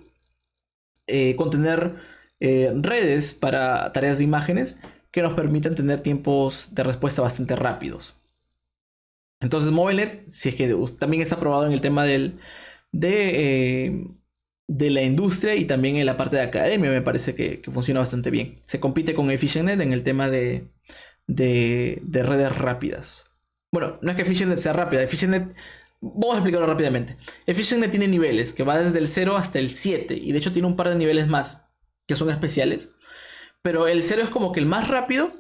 con tener redes para tareas de imágenes que nos permitan tener tiempos de respuesta bastante rápidos. Entonces MobileNet, si es que también está probado en el tema de la industria y también en la parte de academia, me parece que funciona bastante bien. Se compite con EfficientNet en el tema de redes rápidas. Bueno, no es que EfficientNet sea rápida, EfficientNet, vamos a explicarlo rápidamente. EfficientNet tiene niveles que va desde el 0 hasta el 7 y de hecho tiene un par de niveles más que son especiales. Pero el 0 es como que el más rápido,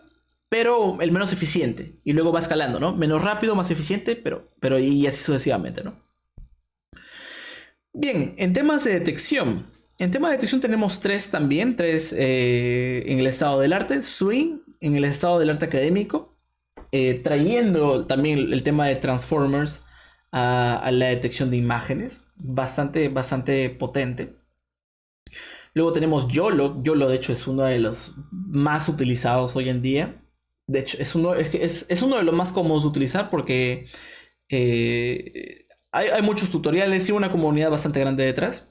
pero el menos eficiente. Y luego va escalando, ¿no? Menos rápido, más eficiente, pero y así sucesivamente, ¿no? Bien, en temas de detección. En temas de detección tenemos tres también. Tres en el estado del arte. Swing en el estado del arte académico. Trayendo también el tema de Transformers a la detección de imágenes. Bastante potente. Luego tenemos YOLO. YOLO, de hecho, es uno de los más utilizados hoy en día. De hecho, es uno de los más cómodos de utilizar porque hay muchos tutoriales y una comunidad bastante grande detrás.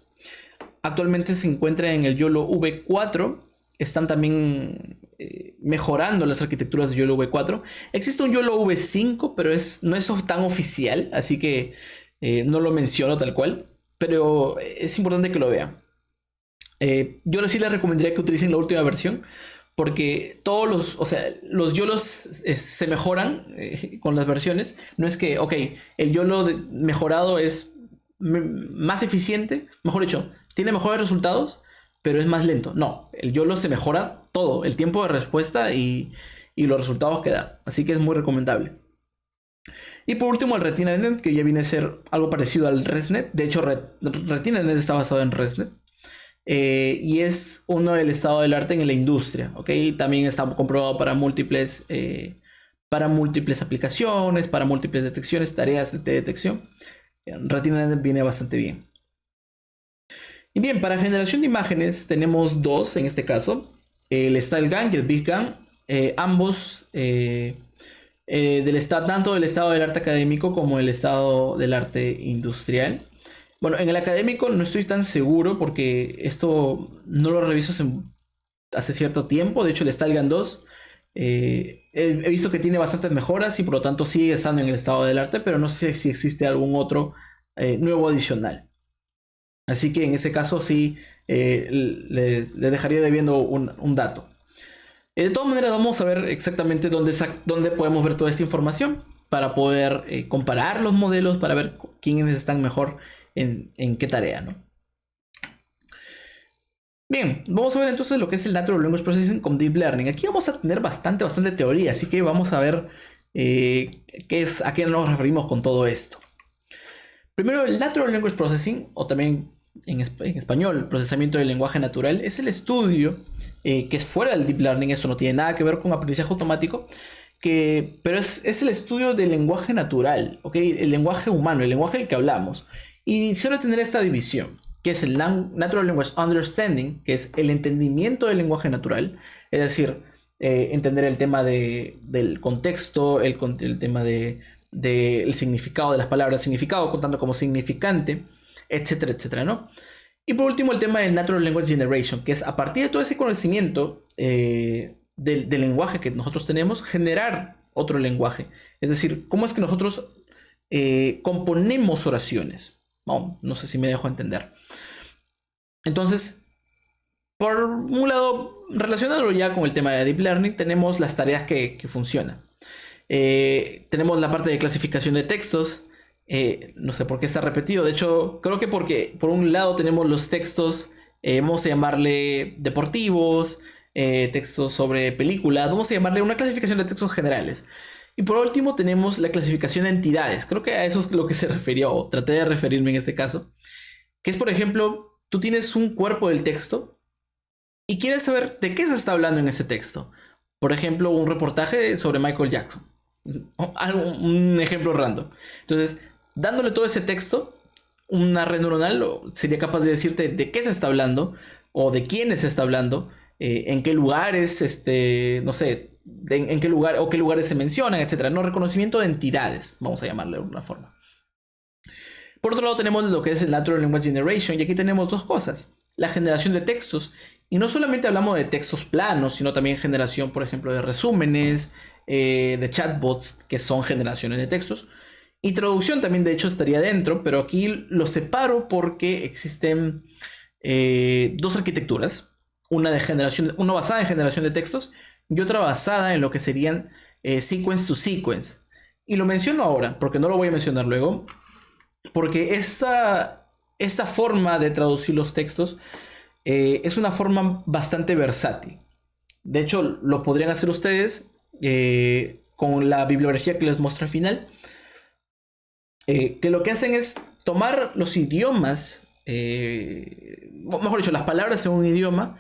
Actualmente se encuentra en el YOLO V4. Están también mejorando las arquitecturas de YOLO V4. Existe un YOLO V5, pero no es tan oficial, así que no lo menciono tal cual. Pero es importante que lo vean. Yo sí les recomendaría que utilicen la última versión porque los YOLOs se mejoran con las versiones. No es que, ok, el YOLO mejorado es más eficiente, mejor dicho, tiene mejores resultados, pero es más lento. No, el YOLO se mejora todo, el tiempo de respuesta y los resultados que da. Así que es muy recomendable. Y por último, el RetinaNet, que ya viene a ser algo parecido al ResNet. De hecho, RetinaNet está basado en ResNet. Y es uno del estado del arte en la industria, ¿ok? También está comprobado para múltiples aplicaciones, para múltiples detecciones, tareas de detección. RetinaNet viene bastante bien. Y bien, para generación de imágenes tenemos dos en este caso, el StyleGAN y el BigGAN, ambos tanto del estado del arte académico como el estado del arte industrial. Bueno, en el académico no estoy tan seguro porque esto no lo reviso hace cierto tiempo. De hecho, el StyleGAN 2 he visto que tiene bastantes mejoras y por lo tanto sigue estando en el estado del arte, pero no sé si existe algún otro nuevo adicional. Así que en ese caso sí le dejaría debiendo un dato. De todas maneras, vamos a ver exactamente dónde podemos ver toda esta información para poder comparar los modelos, para ver quiénes están mejor en qué tarea, ¿no? Bien, vamos a ver entonces lo que es el Natural Language Processing con Deep Learning. Aquí vamos a tener bastante teoría, así que vamos a ver a qué nos referimos con todo esto. Primero, el Natural Language Processing, o también en español, procesamiento del lenguaje natural, es el estudio que es fuera del Deep Learning. Eso no tiene nada que ver con aprendizaje automático, pero es el estudio del lenguaje natural, ¿okay? El lenguaje humano, el lenguaje del que hablamos. Y suele tener esta división, que es el Natural Language Understanding, que es el entendimiento del lenguaje natural, es decir, entender el tema del contexto, el tema del significado de las palabras, significado contando como significante, etcétera, etcétera, ¿no? Y por último, el tema del Natural Language Generation, que es a partir de todo ese conocimiento del lenguaje que nosotros tenemos, generar otro lenguaje. Es decir, cómo es que nosotros componemos oraciones. No sé si me dejo entender. Entonces, Por un lado, relacionado ya con el tema de Deep Learning, tenemos las tareas que funcionan. Tenemos la parte de clasificación de textos. No sé por qué está repetido. De hecho, creo que porque por un lado tenemos los textos, vamos a llamarle deportivos, textos sobre películas, vamos a llamarle una clasificación de textos generales. Y por último tenemos la clasificación de entidades. Creo que a eso es lo que se refirió, o traté de referirme en este caso. Que es, por ejemplo, tú tienes un cuerpo del texto y quieres saber de qué se está hablando en ese texto. Por ejemplo, un reportaje sobre Michael Jackson. Un ejemplo random. Entonces, dándole todo ese texto, una red neuronal sería capaz de decirte de qué se está hablando o de quiénes se está hablando, en qué lugares, no sé, en qué lugar o qué lugares se mencionan, etcétera. No, reconocimiento de entidades, vamos a llamarle de alguna forma. Por otro lado tenemos lo que es el Natural Language Generation, y aquí tenemos dos cosas: la generación de textos, y no solamente hablamos de textos planos, sino también generación, por ejemplo, de resúmenes, de chatbots, que son generaciones de textos, y traducción también, de hecho, estaría dentro, pero aquí lo separo porque existen dos arquitecturas, una basada en generación de textos y otra basada en lo que serían sequence to sequence. Y lo menciono ahora, porque no lo voy a mencionar luego, porque esta forma de traducir los textos es una forma bastante versátil. De hecho, lo podrían hacer ustedes con la bibliografía que les muestro al final. Que lo que hacen es tomar los idiomas, mejor dicho, las palabras en un idioma,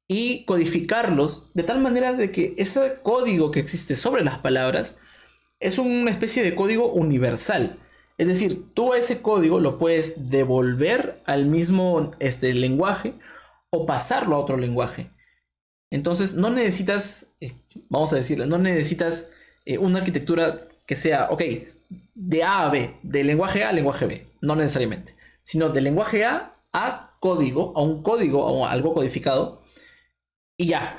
y codificarlos de tal manera de que ese código que existe sobre las palabras es una especie de código universal. Es decir, tú a ese código lo puedes devolver al mismo lenguaje o pasarlo a otro lenguaje. Entonces no necesitas, vamos a decirlo, no necesitas una arquitectura que sea, ok, de A a B, de lenguaje A a lenguaje B, no necesariamente, sino de lenguaje a código, a un código, a algo codificado, y ya,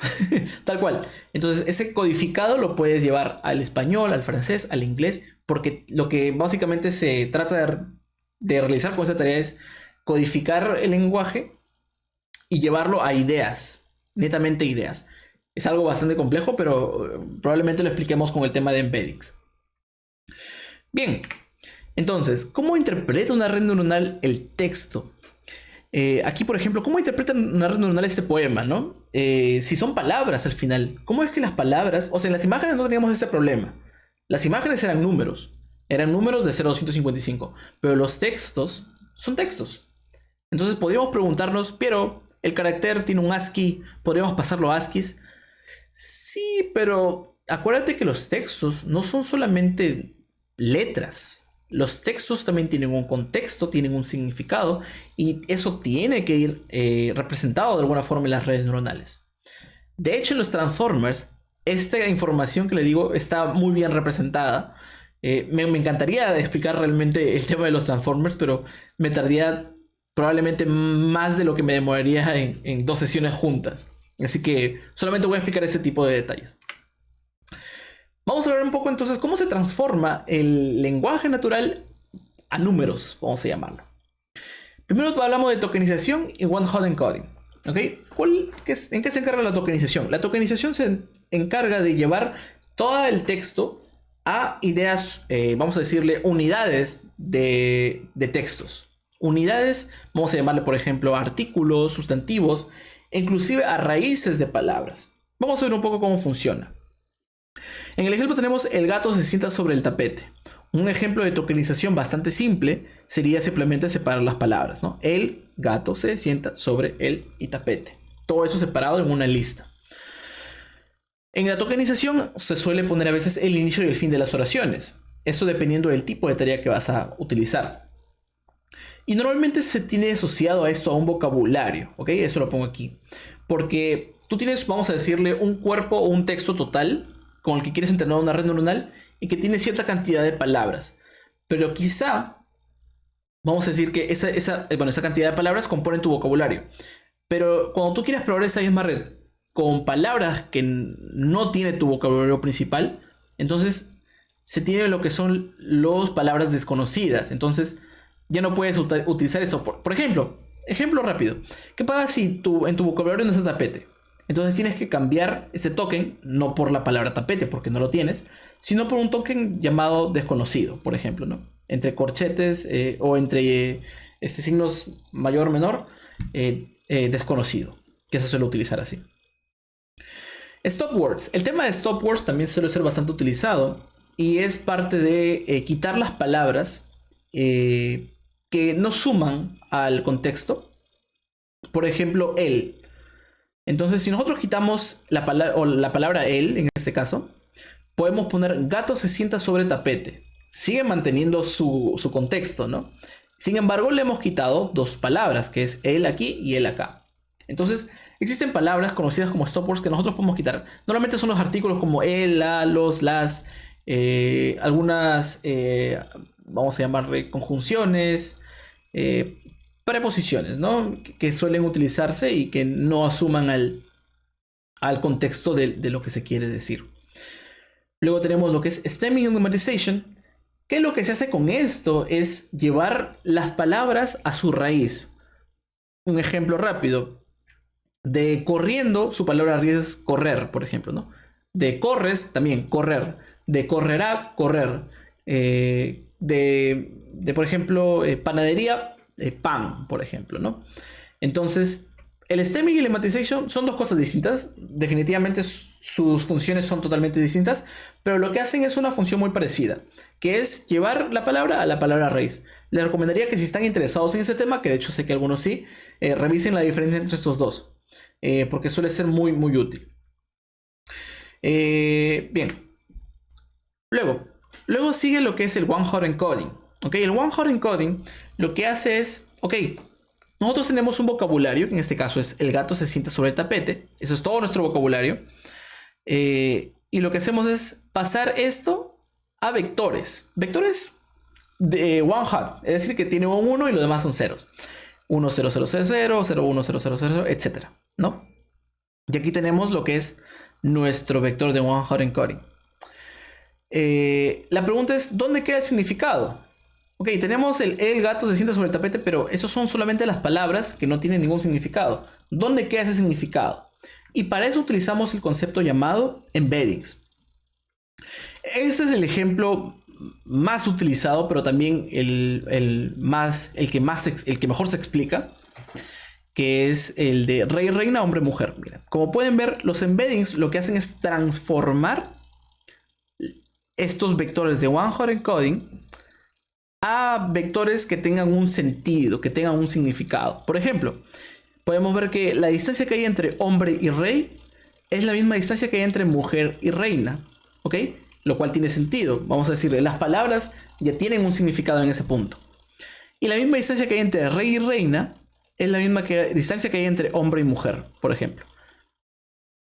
tal cual. Entonces ese codificado lo puedes llevar al español, al francés, al inglés, porque lo que básicamente se trata de realizar con esta tarea es codificar el lenguaje y llevarlo a ideas, netamente ideas. Es algo bastante complejo, pero probablemente lo expliquemos con el tema de embeddings. Bien, entonces, ¿cómo interpreta una red neuronal el texto? Aquí, por ejemplo, ¿cómo interpreta una red neuronal este poema, no? Si son palabras al final, ¿cómo es que las palabras... O sea, en las imágenes no teníamos este problema. Las imágenes eran números de 0 a 255, pero los textos son textos. Entonces podríamos preguntarnos, pero el carácter tiene un ASCII, ¿podríamos pasarlo a ASCII? Sí, pero acuérdate que los textos no son solamente letras. Los textos también tienen un contexto, tienen un significado, y eso tiene que ir representado de alguna forma en las redes neuronales. De hecho, en los Transformers, esta información que le digo está muy bien representada. Me encantaría explicar realmente el tema de los Transformers, pero me tardaría probablemente más de lo que me demoraría en 2 sesiones juntas. Así que solamente voy a explicar ese tipo de detalles. Vamos a ver un poco entonces cómo se transforma el lenguaje natural a números, vamos a llamarlo. Primero hablamos de tokenización y one-hot encoding. ¿Okay? ¿En qué se encarga la tokenización? La tokenización se encarga de llevar todo el texto a ideas, vamos a decirle, unidades de textos. Unidades, vamos a llamarle, por ejemplo, artículos, sustantivos, e inclusive a raíces de palabras. Vamos a ver un poco cómo funciona. En el ejemplo tenemos el gato se sienta sobre el tapete. Un ejemplo de tokenización bastante simple sería simplemente separar las palabras, ¿no? El gato se sienta sobre el tapete. Todo eso separado en una lista. En la tokenización se suele poner a veces el inicio y el fin de las oraciones. Eso dependiendo del tipo de tarea que vas a utilizar. Y normalmente se tiene asociado a esto a un vocabulario, ¿ok? Eso lo pongo aquí. Porque tú tienes, vamos a decirle, un cuerpo o un texto total con el que quieres entrenar una red neuronal y que tiene cierta cantidad de palabras. Pero quizá, vamos a decir que esa cantidad de palabras compone tu vocabulario. Pero cuando tú quieres probar esa misma red con palabras que no tiene tu vocabulario principal, entonces se tiene lo que son las palabras desconocidas. Entonces ya no puedes utilizar esto. Por ejemplo, Ejemplo rápido. ¿Qué pasa si en tu vocabulario no está tapete? Entonces tienes que cambiar ese token, no por la palabra tapete, porque no lo tienes, sino por un token llamado desconocido, por ejemplo, ¿no? Entre corchetes o entre signos mayor o menor, desconocido, que se suele utilizar así. Stop words. El tema de stop words también suele ser bastante utilizado y es parte de quitar las palabras que no suman al contexto. Por ejemplo, él. Entonces, si nosotros quitamos la palabra él, en este caso, podemos poner gato se sienta sobre tapete. Sigue manteniendo su contexto, ¿no? Sin embargo, le hemos quitado dos palabras, que es él aquí y él acá. Entonces, existen palabras conocidas como stop words que nosotros podemos quitar. Normalmente son los artículos como el, la, los, las, algunas, vamos a llamarle conjunciones, preposiciones, ¿no? Que suelen utilizarse y que no asuman al contexto de lo que se quiere decir. Luego tenemos lo que es stemming nummerization, que lo que se hace con esto es llevar las palabras a su raíz. Un ejemplo rápido. De corriendo, su palabra raíz es correr, por ejemplo, ¿no? De corres, también correr. De correrá, correr. Por ejemplo, panadería, pan, por ejemplo, ¿no? Entonces, el stemming y el lemmatization son dos cosas distintas. Definitivamente sus funciones son totalmente distintas, pero lo que hacen es una función muy parecida, que es llevar la palabra a la palabra raíz. Les recomendaría que si están interesados en ese tema, que de hecho sé que algunos sí, revisen la diferencia entre estos dos, porque suele ser muy, muy útil. Bien. Luego sigue lo que es el one-hot encoding. ¿Ok? El one-hot encoding lo que hace es, ok, nosotros tenemos un vocabulario, que en este caso es el gato se sienta sobre el tapete. Eso es todo nuestro vocabulario. Y lo que hacemos es pasar esto a vectores. Vectores de one hot, es decir, que tiene un 1 y los demás son ceros. 1, 0, 0, 0, 0, 0, 1, 0, 0, 0, etc. ¿No? Y aquí tenemos lo que es nuestro vector de one hot encoding. La pregunta es, ¿dónde queda el significado? Ok, tenemos el gato se sienta sobre el tapete, pero esos son solamente las palabras que no tienen ningún significado. ¿Dónde queda ese significado? Y para eso utilizamos el concepto llamado embeddings. Este es el ejemplo más utilizado, pero también el que mejor se explica, que es el de rey, reina, hombre, mujer. Mira, como pueden ver, los embeddings lo que hacen es transformar estos vectores de one-hot encoding a vectores que tengan un sentido, que tengan un significado. Por ejemplo, podemos ver que la distancia que hay entre hombre y rey es la misma distancia que hay entre mujer y reina, ¿ok? Lo cual tiene sentido. Vamos a decirle, las palabras ya tienen un significado en ese punto. Y la misma distancia que hay entre rey y reina es la misma distancia que hay entre hombre y mujer, por ejemplo,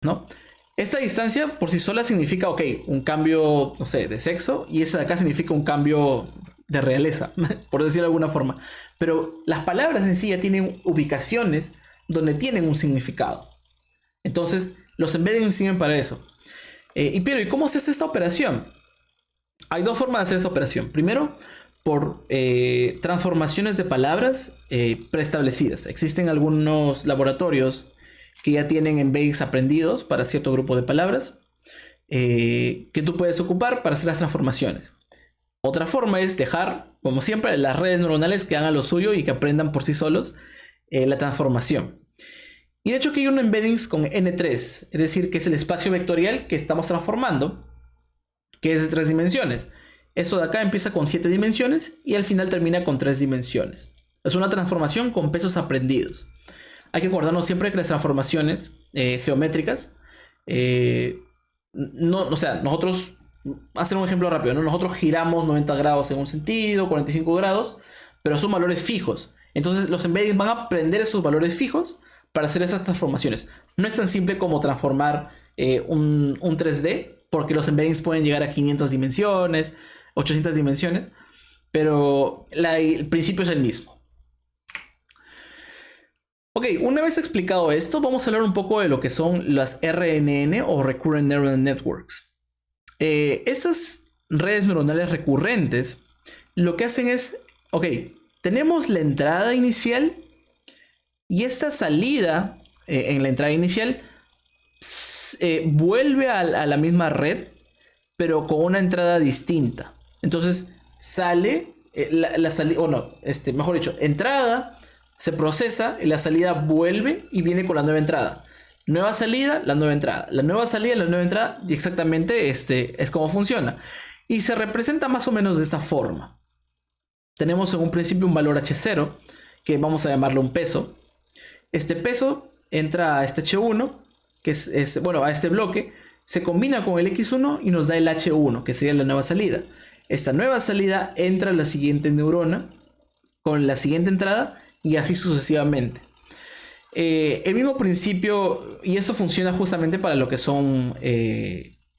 ¿no? Esta distancia por sí sola significa, ok, un cambio, no sé, de sexo, y esa de acá significa un cambio de realeza, por decirlo de alguna forma. Pero las palabras en sí ya tienen ubicaciones donde tienen un significado. Entonces, los embeddings sirven para eso. ¿Y cómo se hace esta operación? Hay dos formas de hacer esta operación. Primero, por transformaciones de palabras preestablecidas. Existen algunos laboratorios que ya tienen embeddings aprendidos para cierto grupo de palabras que tú puedes ocupar para hacer las transformaciones. Otra forma es dejar, como siempre, las redes neuronales que hagan lo suyo y que aprendan por sí solos la transformación. Y de hecho aquí hay un embeddings con N3, es decir, que es el espacio vectorial que estamos transformando, que es de 3 dimensiones. Esto de acá empieza con 7 dimensiones y al final termina con 3 dimensiones. Es una transformación con pesos aprendidos. Hay que acordarnos siempre que las transformaciones geométricas, nosotros, hacer un ejemplo rápido, ¿no? Nosotros giramos 90 grados en un sentido, 45 grados, pero son valores fijos. Entonces los embeddings van a aprender esos valores fijos para hacer esas transformaciones. No es tan simple como transformar un 3D, porque los embeddings pueden llegar a 500 dimensiones, 800 dimensiones, pero el principio es el mismo. Ok, una vez explicado esto, vamos a hablar un poco de lo que son las RNN o Recurrent Neural Networks. Estas redes neuronales recurrentes lo que hacen es, ok, tenemos la entrada inicial Y esta salida en la entrada inicial vuelve a la misma red, pero con una entrada distinta. Entonces sale la salida, o no, mejor dicho, entrada se procesa y la salida vuelve y viene con la nueva entrada. Nueva salida, la nueva entrada. La nueva salida, la nueva entrada. Y exactamente es como funciona. Y se representa más o menos de esta forma. Tenemos en un principio un valor H0, que vamos a llamarlo un peso. Este peso entra a este H1, que es bueno, a este bloque, se combina con el X1 y nos da el H1, que sería la nueva salida. Esta nueva salida entra a la siguiente neurona con la siguiente entrada y así sucesivamente. El mismo principio, y esto funciona justamente para lo que son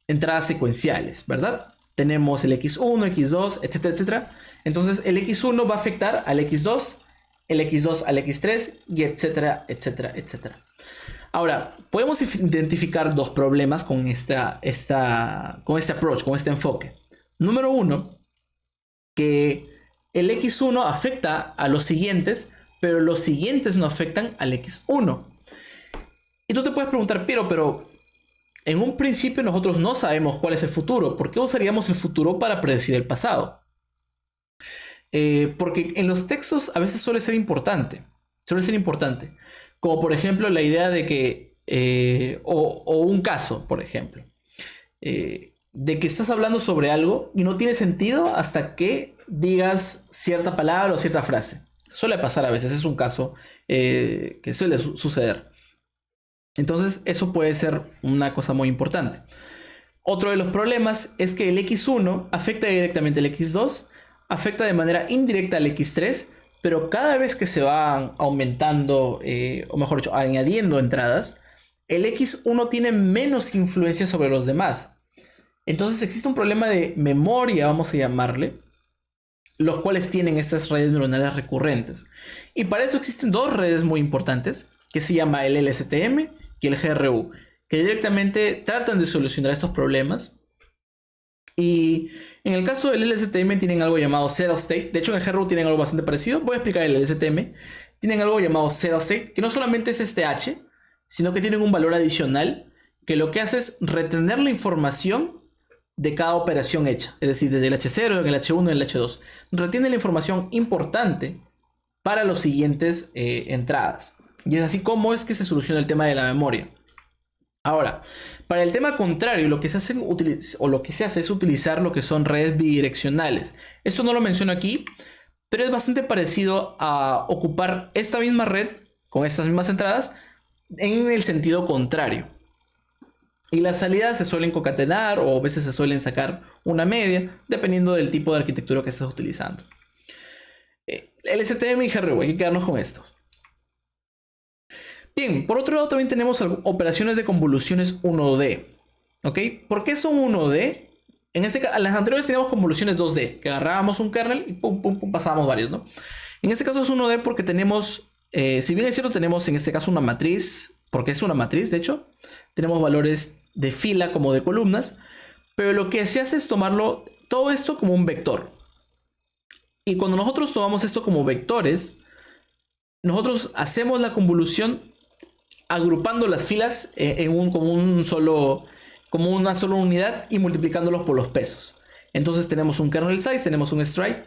entradas secuenciales, ¿verdad? Tenemos el X1, X2, etcétera, etcétera. Entonces el X1 va a afectar al X2, el X2 al X3, y etcétera, etcétera, etcétera. Ahora, podemos identificar dos problemas con este approach, con este enfoque. Número uno, que el X1 afecta a los siguientes, pero los siguientes no afectan al X1. Y tú te puedes preguntar, pero en un principio nosotros no sabemos cuál es el futuro. ¿Por qué usaríamos el futuro para predecir el pasado? Porque en los textos a veces suele ser importante. Como por ejemplo la idea de que, o un caso, por ejemplo, de que estás hablando sobre algo y no tiene sentido hasta que digas cierta palabra o cierta frase. Suele pasar a veces, es un caso que suele suceder. Entonces eso puede ser una cosa muy importante. Otro de los problemas es que el X1 afecta directamente al X2, afecta de manera indirecta al X3, pero cada vez que se van aumentando, o mejor dicho, añadiendo entradas, el X1 tiene menos influencia sobre los demás. Entonces existe un problema de memoria, vamos a llamarle, los cuales tienen estas redes neuronales recurrentes. Y para eso existen dos redes muy importantes, que se llama el LSTM y el GRU, que directamente tratan de solucionar estos problemas. Y en el caso del LSTM tienen algo llamado Settle State. De hecho en el GRU tienen algo bastante parecido. Voy a explicar el LSTM. Tienen algo llamado Settle State, que no solamente es este H, sino que tienen un valor adicional, que lo que hace es retener la información de cada operación hecha, es decir, desde el H0, el H1 y el H2. Retiene la información importante para los siguientes entradas. Y es así como es que se soluciona el tema de la memoria. Ahora, para el tema contrario, lo que se hace es utilizar lo que son redes bidireccionales. Esto no lo menciono aquí, pero es bastante parecido a ocupar esta misma red con estas mismas entradas en el sentido contrario. Y las salidas se suelen concatenar o a veces se suelen sacar una media, dependiendo del tipo de arquitectura que estés utilizando. LSTM y GRU, hay que quedarnos con esto. Bien, por otro lado también tenemos operaciones de convoluciones 1D. ¿Ok? ¿Por qué son 1D? En este caso, las anteriores teníamos convoluciones 2D, que agarrábamos un kernel y pum, pum, pum, pasábamos varios, ¿no? En este caso es 1D porque tenemos, si bien es cierto, tenemos en este caso una matriz, porque es una matriz, de hecho, tenemos valores de fila como de columnas, pero lo que se hace es tomarlo, todo esto como un vector. Y cuando nosotros tomamos esto como vectores, nosotros hacemos la convolución agrupando las filas como una sola unidad y multiplicándolos por los pesos. Entonces tenemos un kernel size, tenemos un stride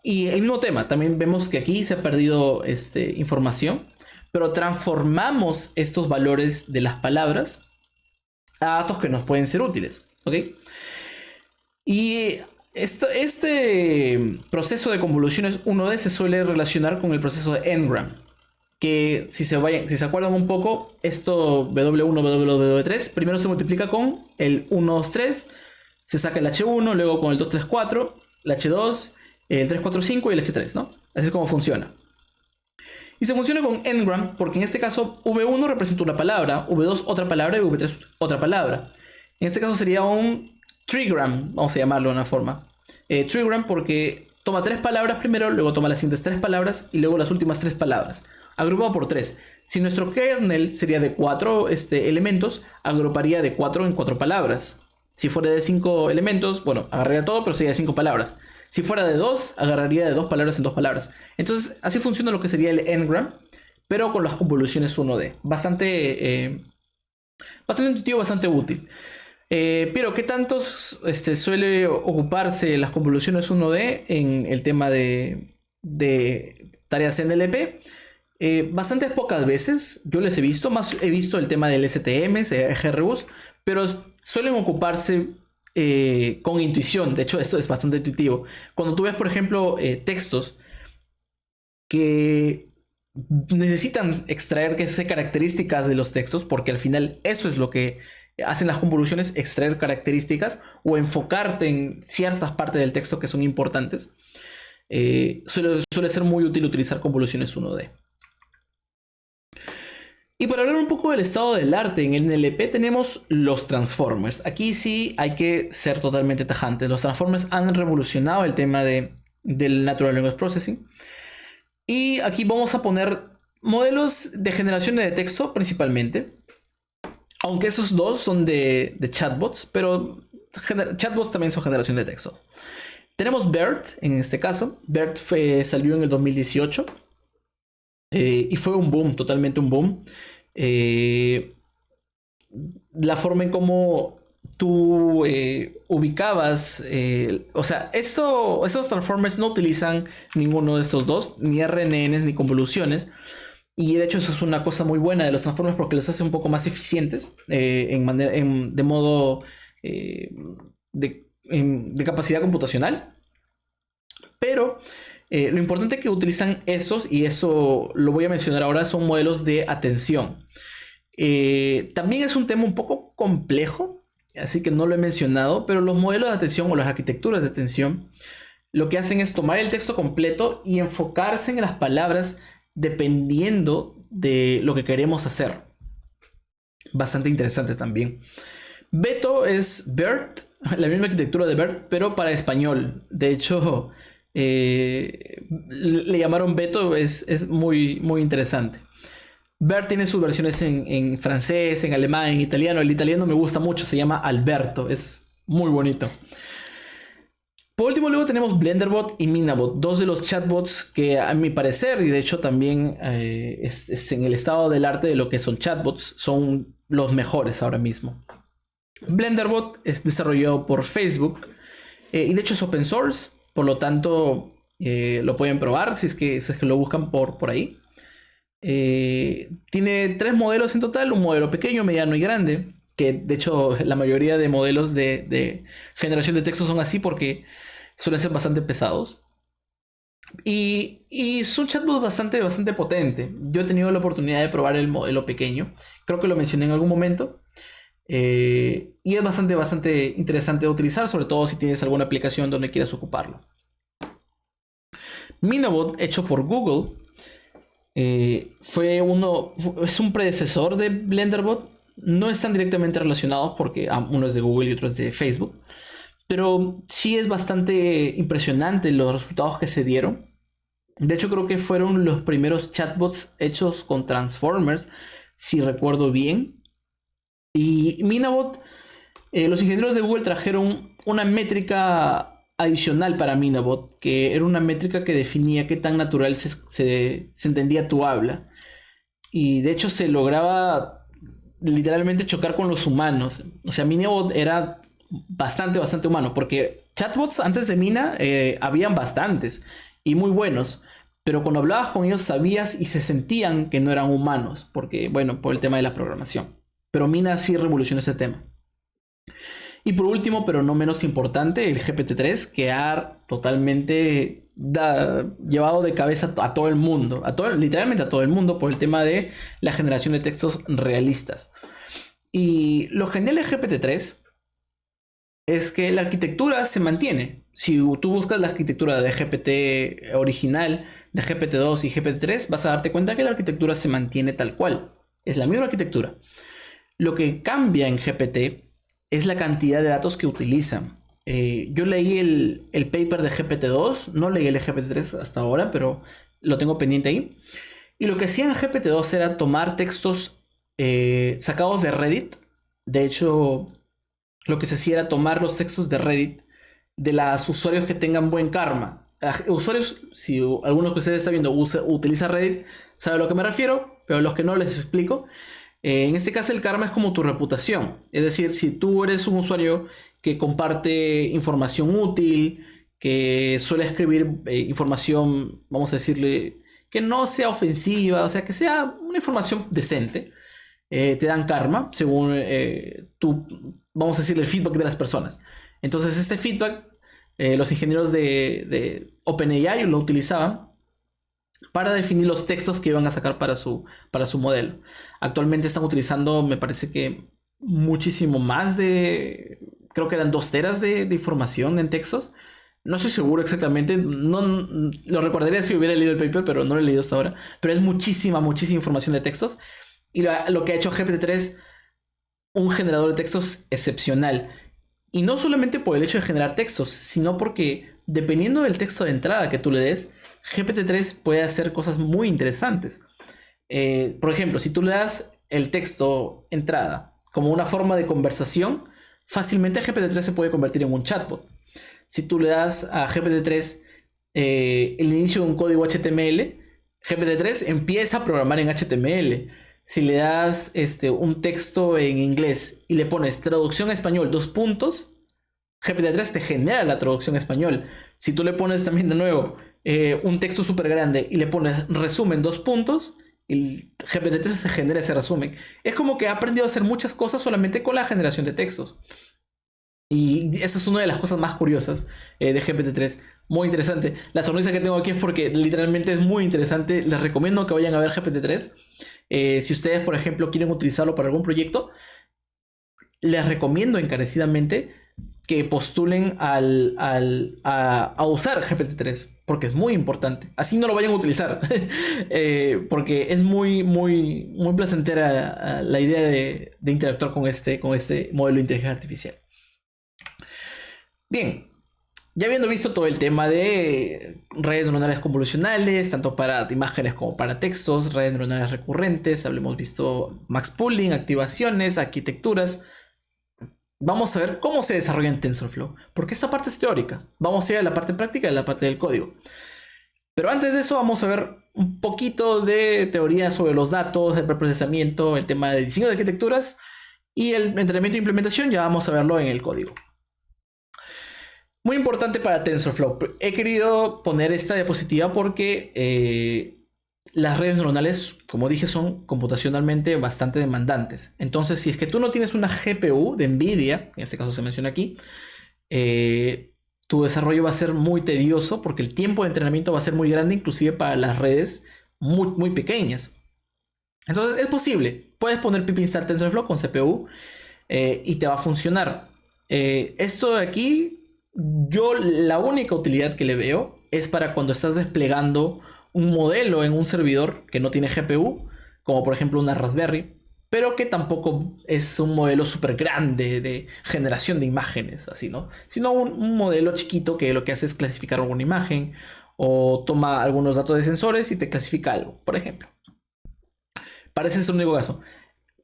y el mismo tema. También vemos que aquí se ha perdido información, pero transformamos estos valores de las palabras a datos que nos pueden ser útiles, ¿ok? Y este proceso de convoluciones 1D se suele relacionar con el proceso de N-gram, que si se acuerdan un poco, esto W1, W2, W3, primero se multiplica con el 1, 2, 3, se saca el H1, luego con el 2, 3, 4, el H2, el 3, 4, 5 y el H3, ¿no? Así es como funciona. Y se funciona con N-gram porque en este caso V1 representa una palabra, V2 otra palabra y V3 otra palabra. En este caso sería un trigram, vamos a llamarlo de una forma. Trigram porque toma 3 palabras primero, luego toma las siguientes 3 palabras y luego las últimas 3 palabras. Agrupado por 3. Si nuestro kernel sería de 4 elementos, agruparía de 4 en 4 palabras. Si fuera de 5 elementos, bueno, agarraría todo, pero sería de 5 palabras. Si fuera de 2, agarraría de 2 palabras en 2 palabras. Entonces, así funciona lo que sería el N-gram. pero con las convoluciones 1D. Bastante intuitivo, bastante útil. Pero ¿qué tantos suele ocuparse las convoluciones 1D en el tema de tareas NLP? Bastantes pocas veces yo les he visto, más he visto el tema del STM, GRUs, pero suelen ocuparse con intuición. De hecho, esto es bastante intuitivo. Cuando tú ves, por ejemplo, textos que necesitan extraer qué sé, características de los textos, porque al final eso es lo que hacen las convoluciones, extraer características o enfocarte en ciertas partes del texto que son importantes. Suele ser muy útil utilizar convoluciones 1D. Y para hablar un poco del estado del arte en el NLP tenemos los Transformers. Aquí sí hay que ser totalmente tajantes. Los Transformers han revolucionado el tema del Natural Language Processing. Y aquí vamos a poner modelos de generación de texto principalmente. Aunque esos dos son de chatbots, pero chatbots también son generación de texto. Tenemos BERT en este caso. BERT salió en el 2018. Y fue un boom, totalmente un boom. La forma en cómo tú ubicabas, o sea, estos transformers no utilizan ninguno de estos dos, ni RNNs ni convoluciones. Y de hecho eso es una cosa muy buena de los transformers porque los hace un poco más eficientes de modo de capacidad computacional. Pero lo importante que utilizan esos, y eso lo voy a mencionar ahora, son modelos de atención. También es un tema un poco complejo, así que no lo he mencionado, pero los modelos de atención o las arquitecturas de atención lo que hacen es tomar el texto completo y enfocarse en las palabras dependiendo de lo que queremos hacer. Bastante interesante también. Beto es BERT, la misma arquitectura de BERT, pero para español. De hecho, le llamaron Beto, es muy, muy interesante. BERT tiene sus versiones en francés, en alemán, en italiano. El italiano me gusta mucho, se llama Alberto, es muy bonito. Por último, luego tenemos Blenderbot y Minabot, dos de los chatbots que a mi parecer, y de hecho también es en el estado del arte de lo que son chatbots, son los mejores ahora mismo. Blenderbot es desarrollado por Facebook y de hecho es open source, por lo tanto lo pueden probar si es que lo buscan por ahí. Tiene 3 modelos en total, un modelo pequeño, mediano y grande, que de hecho la mayoría de modelos de generación de texto son así porque suelen ser bastante pesados. Y es un chatbot bastante potente. Yo he tenido la oportunidad de probar el modelo pequeño, creo que lo mencioné en algún momento. Y es bastante interesante de utilizar, sobre todo si tienes alguna aplicación donde quieras ocuparlo. Minabot, hecho por Google, es un predecesor de Blenderbot. No están directamente relacionados porque uno es de Google y otro es de Facebook, pero sí es bastante impresionante los resultados que se dieron. De hecho, creo que fueron los primeros chatbots hechos con Transformers, si recuerdo bien. Y Minabot, los ingenieros de Google trajeron una métrica adicional para Minabot, que era una métrica que definía qué tan natural se entendía tu habla. Y de hecho se lograba literalmente chocar con los humanos. O sea, Minabot era bastante humano, porque chatbots antes de Mina habían bastantes y muy buenos. Pero cuando hablabas con ellos sabías y se sentían que no eran humanos, porque, bueno, por el tema de la programación. Pero Mina sí revolucionó ese tema. Y por último, pero no menos importante, el GPT-3, que ha totalmente llevado de cabeza a todo el mundo, literalmente a todo el mundo, por el tema de la generación de textos realistas. Y lo genial de GPT-3 es que la arquitectura se mantiene. Si tú buscas la arquitectura de GPT original, de GPT-2 y GPT-3, vas a darte cuenta que la arquitectura se mantiene tal cual. Es la misma arquitectura. Lo que cambia en GPT es la cantidad de datos que utilizan. Yo leí el paper de GPT-2, no leí el de GPT-3 hasta ahora, pero lo tengo pendiente ahí. Y lo que hacían en GPT-2 era tomar textos sacados de Reddit. De hecho, lo que se hacía era tomar los textos de Reddit de los usuarios que tengan buen karma. usuarios, si alguno que ustedes está viendo utiliza Reddit, sabe a lo que me refiero, pero los que no les explico. En este caso el karma es como tu reputación. Es decir, si tú eres un usuario que comparte información útil, que suele escribir información, vamos a decirle, que no sea ofensiva, o sea, que sea una información decente, te dan karma según vamos a decirle, el feedback de las personas. Entonces este feedback, los ingenieros de OpenAI lo utilizaban para definir los textos que iban a sacar para su modelo. Actualmente están utilizando, me parece que muchísimo más creo que eran 2 teras de información en textos. No estoy seguro exactamente, no lo recordaría si hubiera leído el paper, pero no lo he leído hasta ahora. Pero es muchísima, muchísima información de textos. Y lo que ha hecho GPT-3, un generador de textos excepcional. Y no solamente por el hecho de generar textos, sino porque dependiendo del texto de entrada que tú le des, GPT-3 puede hacer cosas muy interesantes. Por ejemplo, si tú le das el texto entrada como una forma de conversación, fácilmente GPT-3 se puede convertir en un chatbot. Si tú le das a GPT-3 el inicio de un código HTML, GPT-3 empieza a programar en HTML. Si le das un texto en inglés y le pones traducción a español, 2 puntos, GPT-3 te genera la traducción a español. Si tú le pones también de nuevo un texto súper grande y le pones resumen 2 puntos, el GPT-3 se genera ese resumen. Es como que ha aprendido a hacer muchas cosas solamente con la generación de textos. Y esa es una de las cosas más curiosas de GPT-3. Muy interesante. La sonrisa que tengo aquí es porque literalmente es muy interesante. Les recomiendo que vayan a ver GPT-3. Si ustedes, por ejemplo, quieren utilizarlo para algún proyecto, les recomiendo encarecidamente que postulen a usar GPT-3, porque es muy importante. Así no lo vayan a utilizar, porque es muy, muy, muy placentera la idea de interactuar con este modelo de inteligencia artificial. Bien, ya habiendo visto todo el tema de redes neuronales convolucionales, tanto para imágenes como para textos, redes neuronales recurrentes, hablemos visto max pooling, activaciones, arquitecturas. Vamos a ver cómo se desarrolla en TensorFlow, porque esta parte es teórica. Vamos a ir a la parte práctica y a la parte del código. Pero antes de eso vamos a ver un poquito de teoría sobre los datos, el preprocesamiento, el tema de diseño de arquitecturas y el entrenamiento e implementación. Ya vamos a verlo en el código. Muy importante para TensorFlow. He querido poner esta diapositiva porque las redes neuronales, como dije, son computacionalmente bastante demandantes. Entonces, si es que tú no tienes una GPU de NVIDIA, en este caso se menciona aquí, tu desarrollo va a ser muy tedioso porque el tiempo de entrenamiento va a ser muy grande, inclusive para las redes muy, muy pequeñas. Entonces, es posible. Puedes poner pip install TensorFlow con CPU y te va a funcionar. Esto de aquí, yo la única utilidad que le veo es para cuando estás desplegando un modelo en un servidor que no tiene GPU, como por ejemplo una Raspberry, pero que tampoco es un modelo súper grande de generación de imágenes, así, ¿no? Sino un modelo chiquito que lo que hace es clasificar alguna imagen o toma algunos datos de sensores y te clasifica algo, por ejemplo. Parece ser un único caso.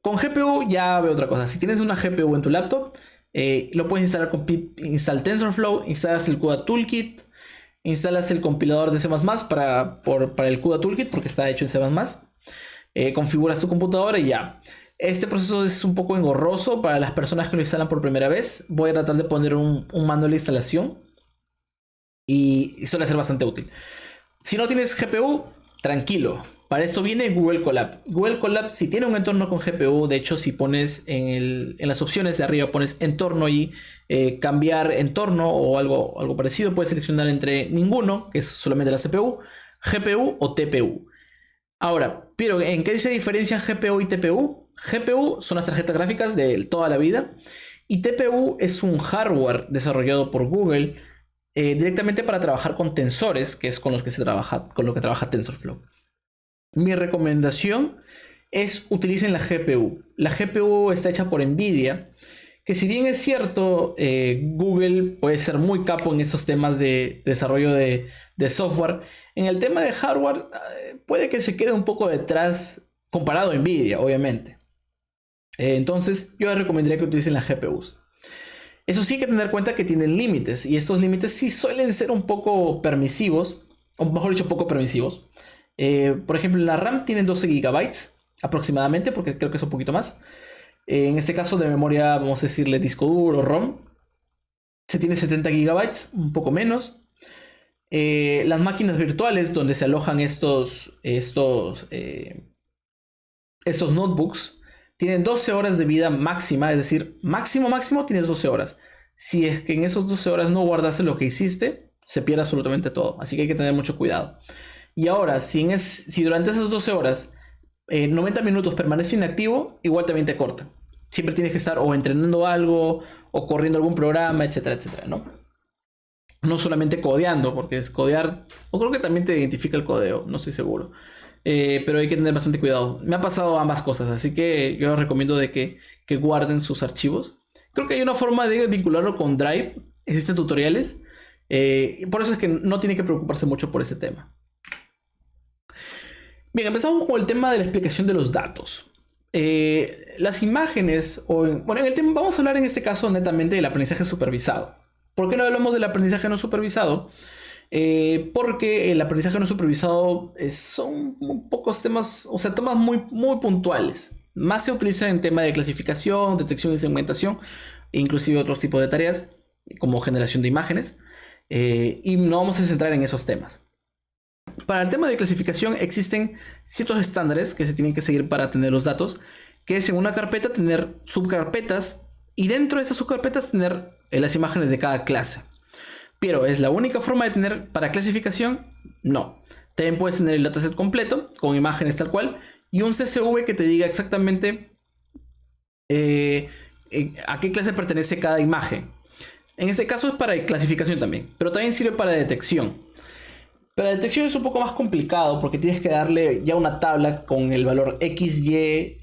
Con GPU ya veo otra cosa. Si tienes una GPU en tu laptop, lo puedes instalar con pip install TensorFlow, instalas el CUDA Toolkit, instalas el compilador de C++ para el CUDA Toolkit porque está hecho en C++, configuras tu computadora y ya. Este proceso es un poco engorroso para las personas que lo instalan por primera vez. Voy a tratar de poner un manual de instalación y suele ser bastante útil. Si no tienes GPU, tranquilo. Para esto viene Google Colab. Google Colab, si tiene un entorno con GPU, de hecho, si pones en las opciones de arriba, pones entorno y cambiar entorno o algo parecido, puedes seleccionar entre ninguno, que es solamente la CPU, GPU o TPU. Ahora, pero ¿en qué se diferencian GPU y TPU? GPU son las tarjetas gráficas de toda la vida y TPU es un hardware desarrollado por Google directamente para trabajar con tensores, que es con lo que trabaja TensorFlow. Mi recomendación es utilicen la GPU. La GPU está hecha por NVIDIA, que si bien es cierto, Google puede ser muy capo en esos temas de desarrollo de software, en el tema de hardware puede que se quede un poco detrás comparado a NVIDIA, obviamente. Entonces yo les recomendaría que utilicen las GPUs. Eso sí hay que tener en cuenta que tienen límites, y estos límites sí suelen ser un poco permisivos, o mejor dicho, poco permisivos. Por ejemplo, la RAM tiene 12 gigabytes aproximadamente, porque creo que es un poquito más. En este caso de memoria, vamos a decirle disco duro, ROM, se tiene 70 gigabytes, un poco menos. Las máquinas virtuales donde se alojan estos notebooks tienen 12 horas de vida máxima, es decir, máximo tienes 12 horas. Si es que en esos 12 horas no guardaste lo que hiciste, se pierde absolutamente todo. Así que hay que tener mucho cuidado. Y ahora, si durante esas 12 horas 90 minutos permanece inactivo, igual también te corta. Siempre tienes que estar o entrenando algo o corriendo algún programa, etcétera, etcétera, ¿no? No solamente codeando, porque es codear, o creo que también te identifica el codeo, no estoy seguro. Pero hay que tener bastante cuidado. Me ha pasado ambas cosas, así que yo les recomiendo de que guarden sus archivos. Creo que hay una forma de vincularlo con Drive, existen tutoriales. Por eso es que no tiene que preocuparse mucho por ese tema. Bien, empezamos con el tema de la explicación de los datos. Las imágenes, bueno, en el tema vamos a hablar en este caso netamente del aprendizaje supervisado. ¿Por qué no hablamos del aprendizaje no supervisado? Porque el aprendizaje no supervisado son pocos temas, o sea, temas muy, muy puntuales. Más se utiliza en tema de clasificación, detección y segmentación, e inclusive otros tipos de tareas, como generación de imágenes. Y no vamos a centrar en esos temas. Para el tema de clasificación existen ciertos estándares que se tienen que seguir para tener los datos, que es en una carpeta tener subcarpetas y dentro de esas subcarpetas tener las imágenes de cada clase. Pero ¿es la única forma de tener para clasificación? No. También puedes tener el dataset completo con imágenes tal cual y un CSV que te diga exactamente a qué clase pertenece cada imagen. En este caso es para clasificación también, pero también sirve para detección. Pero la detección es un poco más complicado porque tienes que darle ya una tabla con el valor XY,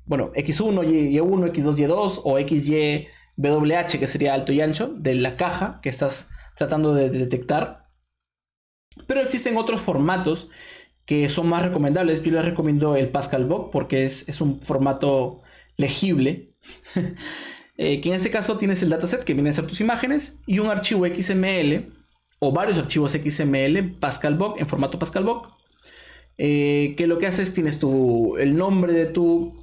bueno, X1, Y1, X2, Y2 o XY, WH, que sería alto y ancho, de la caja que estás tratando de detectar. Pero existen otros formatos que son más recomendables. Yo les recomiendo el PascalVoc porque es un formato legible. Que en este caso tienes el dataset que viene a ser tus imágenes y un archivo XML o varios archivos XML PascalVoc en formato PascalVoc, que lo que haces tienes el nombre de tu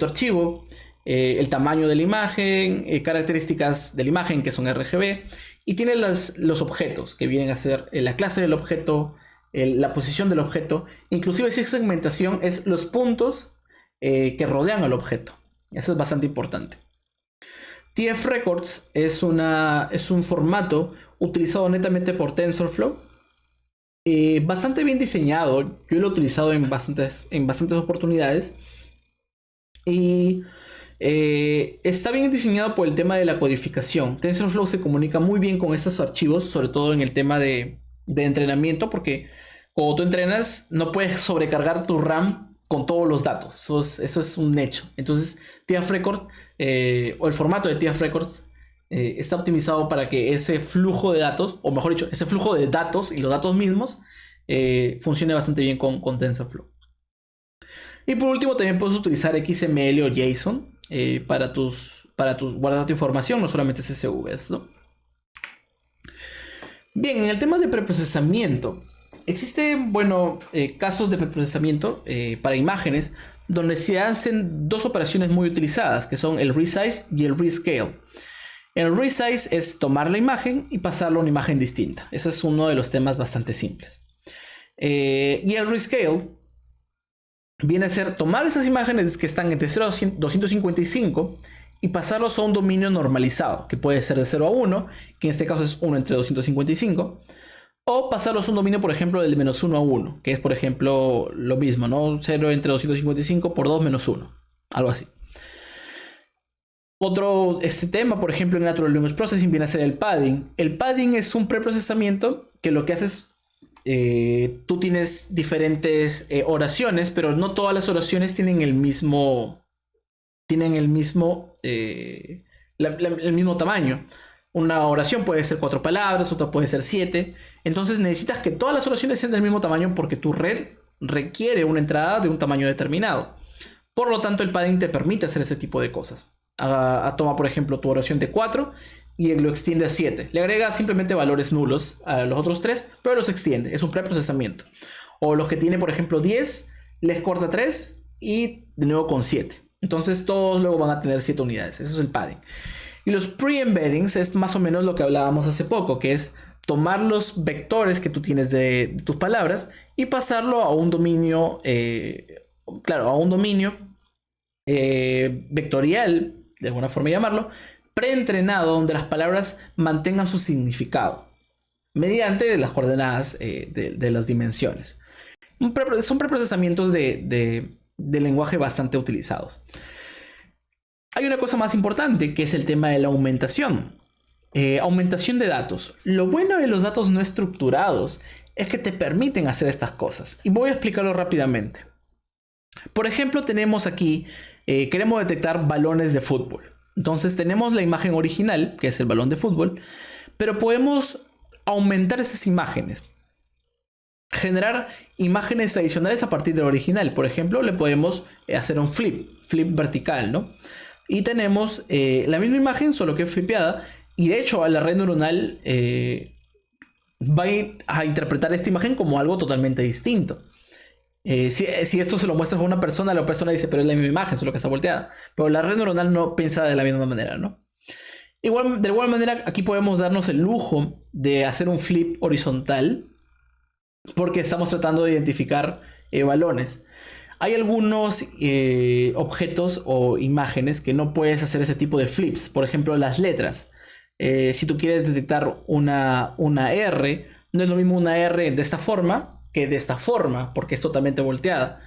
archivo, el tamaño de la imagen, características de la imagen que son RGB, y tiene los objetos que vienen a ser la clase del objeto, la posición del objeto, inclusive si es segmentación es los puntos que rodean al objeto. Eso es bastante importante. TF Records es un formato utilizado netamente por TensorFlow, bastante bien diseñado. Yo lo he utilizado en bastantes oportunidades y está bien diseñado por el tema de la codificación. TensorFlow se comunica muy bien con estos archivos, sobre todo en el tema de entrenamiento, porque cuando tú entrenas no puedes sobrecargar tu RAM con todos los datos. Eso es un hecho. Entonces TF Records o el formato de TF Records está optimizado para que ese flujo de datos, o mejor dicho, ese flujo de datos y los datos mismos funcione bastante bien con TensorFlow. Y por último también puedes utilizar XML o JSON para guardar tu información, no solamente CSVs, ¿no? Bien, en el tema de preprocesamiento, existen, casos de preprocesamiento para imágenes donde se hacen dos operaciones muy utilizadas, que son el resize y el rescale. El resize es tomar la imagen y pasarla a una imagen distinta. Eso es uno de los temas bastante simples. Y el rescale viene a ser tomar esas imágenes que están entre 0 a 255 y pasarlos a un dominio normalizado, que puede ser de 0 a 1, que en este caso es 1 entre 255, o pasarlos a un dominio, por ejemplo, del menos 1 a 1, que es, por ejemplo, lo mismo, ¿no? 0 entre 255 por 2 menos 1, algo así. Otro tema, por ejemplo, en Natural Language Processing viene a ser el padding. El padding es un preprocesamiento que lo que hace es tú tienes diferentes oraciones, pero no todas las oraciones tienen el mismo tamaño. Una oración puede ser 4 palabras, otra puede ser 7. Entonces necesitas que todas las oraciones sean del mismo tamaño porque tu red requiere una entrada de un tamaño determinado. Por lo tanto, el padding te permite hacer ese tipo de cosas. toma, por ejemplo, tu oración de 4 y lo extiende a 7. Le agrega simplemente valores nulos a los otros 3, pero los extiende. Es un preprocesamiento. O los que tiene, por ejemplo, 10, les corta 3 y de nuevo con 7. Entonces todos luego van a tener 7 unidades. Eso es el padding. Y los pre-embeddings es más o menos lo que hablábamos hace poco, que es tomar los vectores que tú tienes de tus palabras y pasarlo a un dominio, vectorial, de alguna forma llamarlo, preentrenado, donde las palabras mantengan su significado mediante las coordenadas de las dimensiones. Son preprocesamientos de lenguaje bastante utilizados. Hay una cosa más importante, que es el tema de la aumentación. Aumentación de datos. Lo bueno de los datos no estructurados es que te permiten hacer estas cosas. Y voy a explicarlo rápidamente. Por ejemplo, tenemos aquí, queremos detectar balones de fútbol. Entonces tenemos la imagen original, que es el balón de fútbol, pero podemos aumentar esas imágenes. Generar imágenes adicionales a partir del original. Por ejemplo, le podemos hacer un flip vertical, ¿no? Y tenemos la misma imagen, solo que flipeada. Y de hecho, la red neuronal va a interpretar esta imagen como algo totalmente distinto. Si esto se lo muestras a una persona, la persona dice, pero es la misma imagen, solo que está volteada. Pero la red neuronal no piensa de la misma manera, ¿no? De igual manera, aquí podemos darnos el lujo de hacer un flip horizontal, porque estamos tratando de identificar balones. Hay algunos objetos o imágenes que no puedes hacer ese tipo de flips. Por ejemplo, las letras. Si tú quieres detectar una R, no es lo mismo una R de esta forma que de esta forma, porque es totalmente volteada.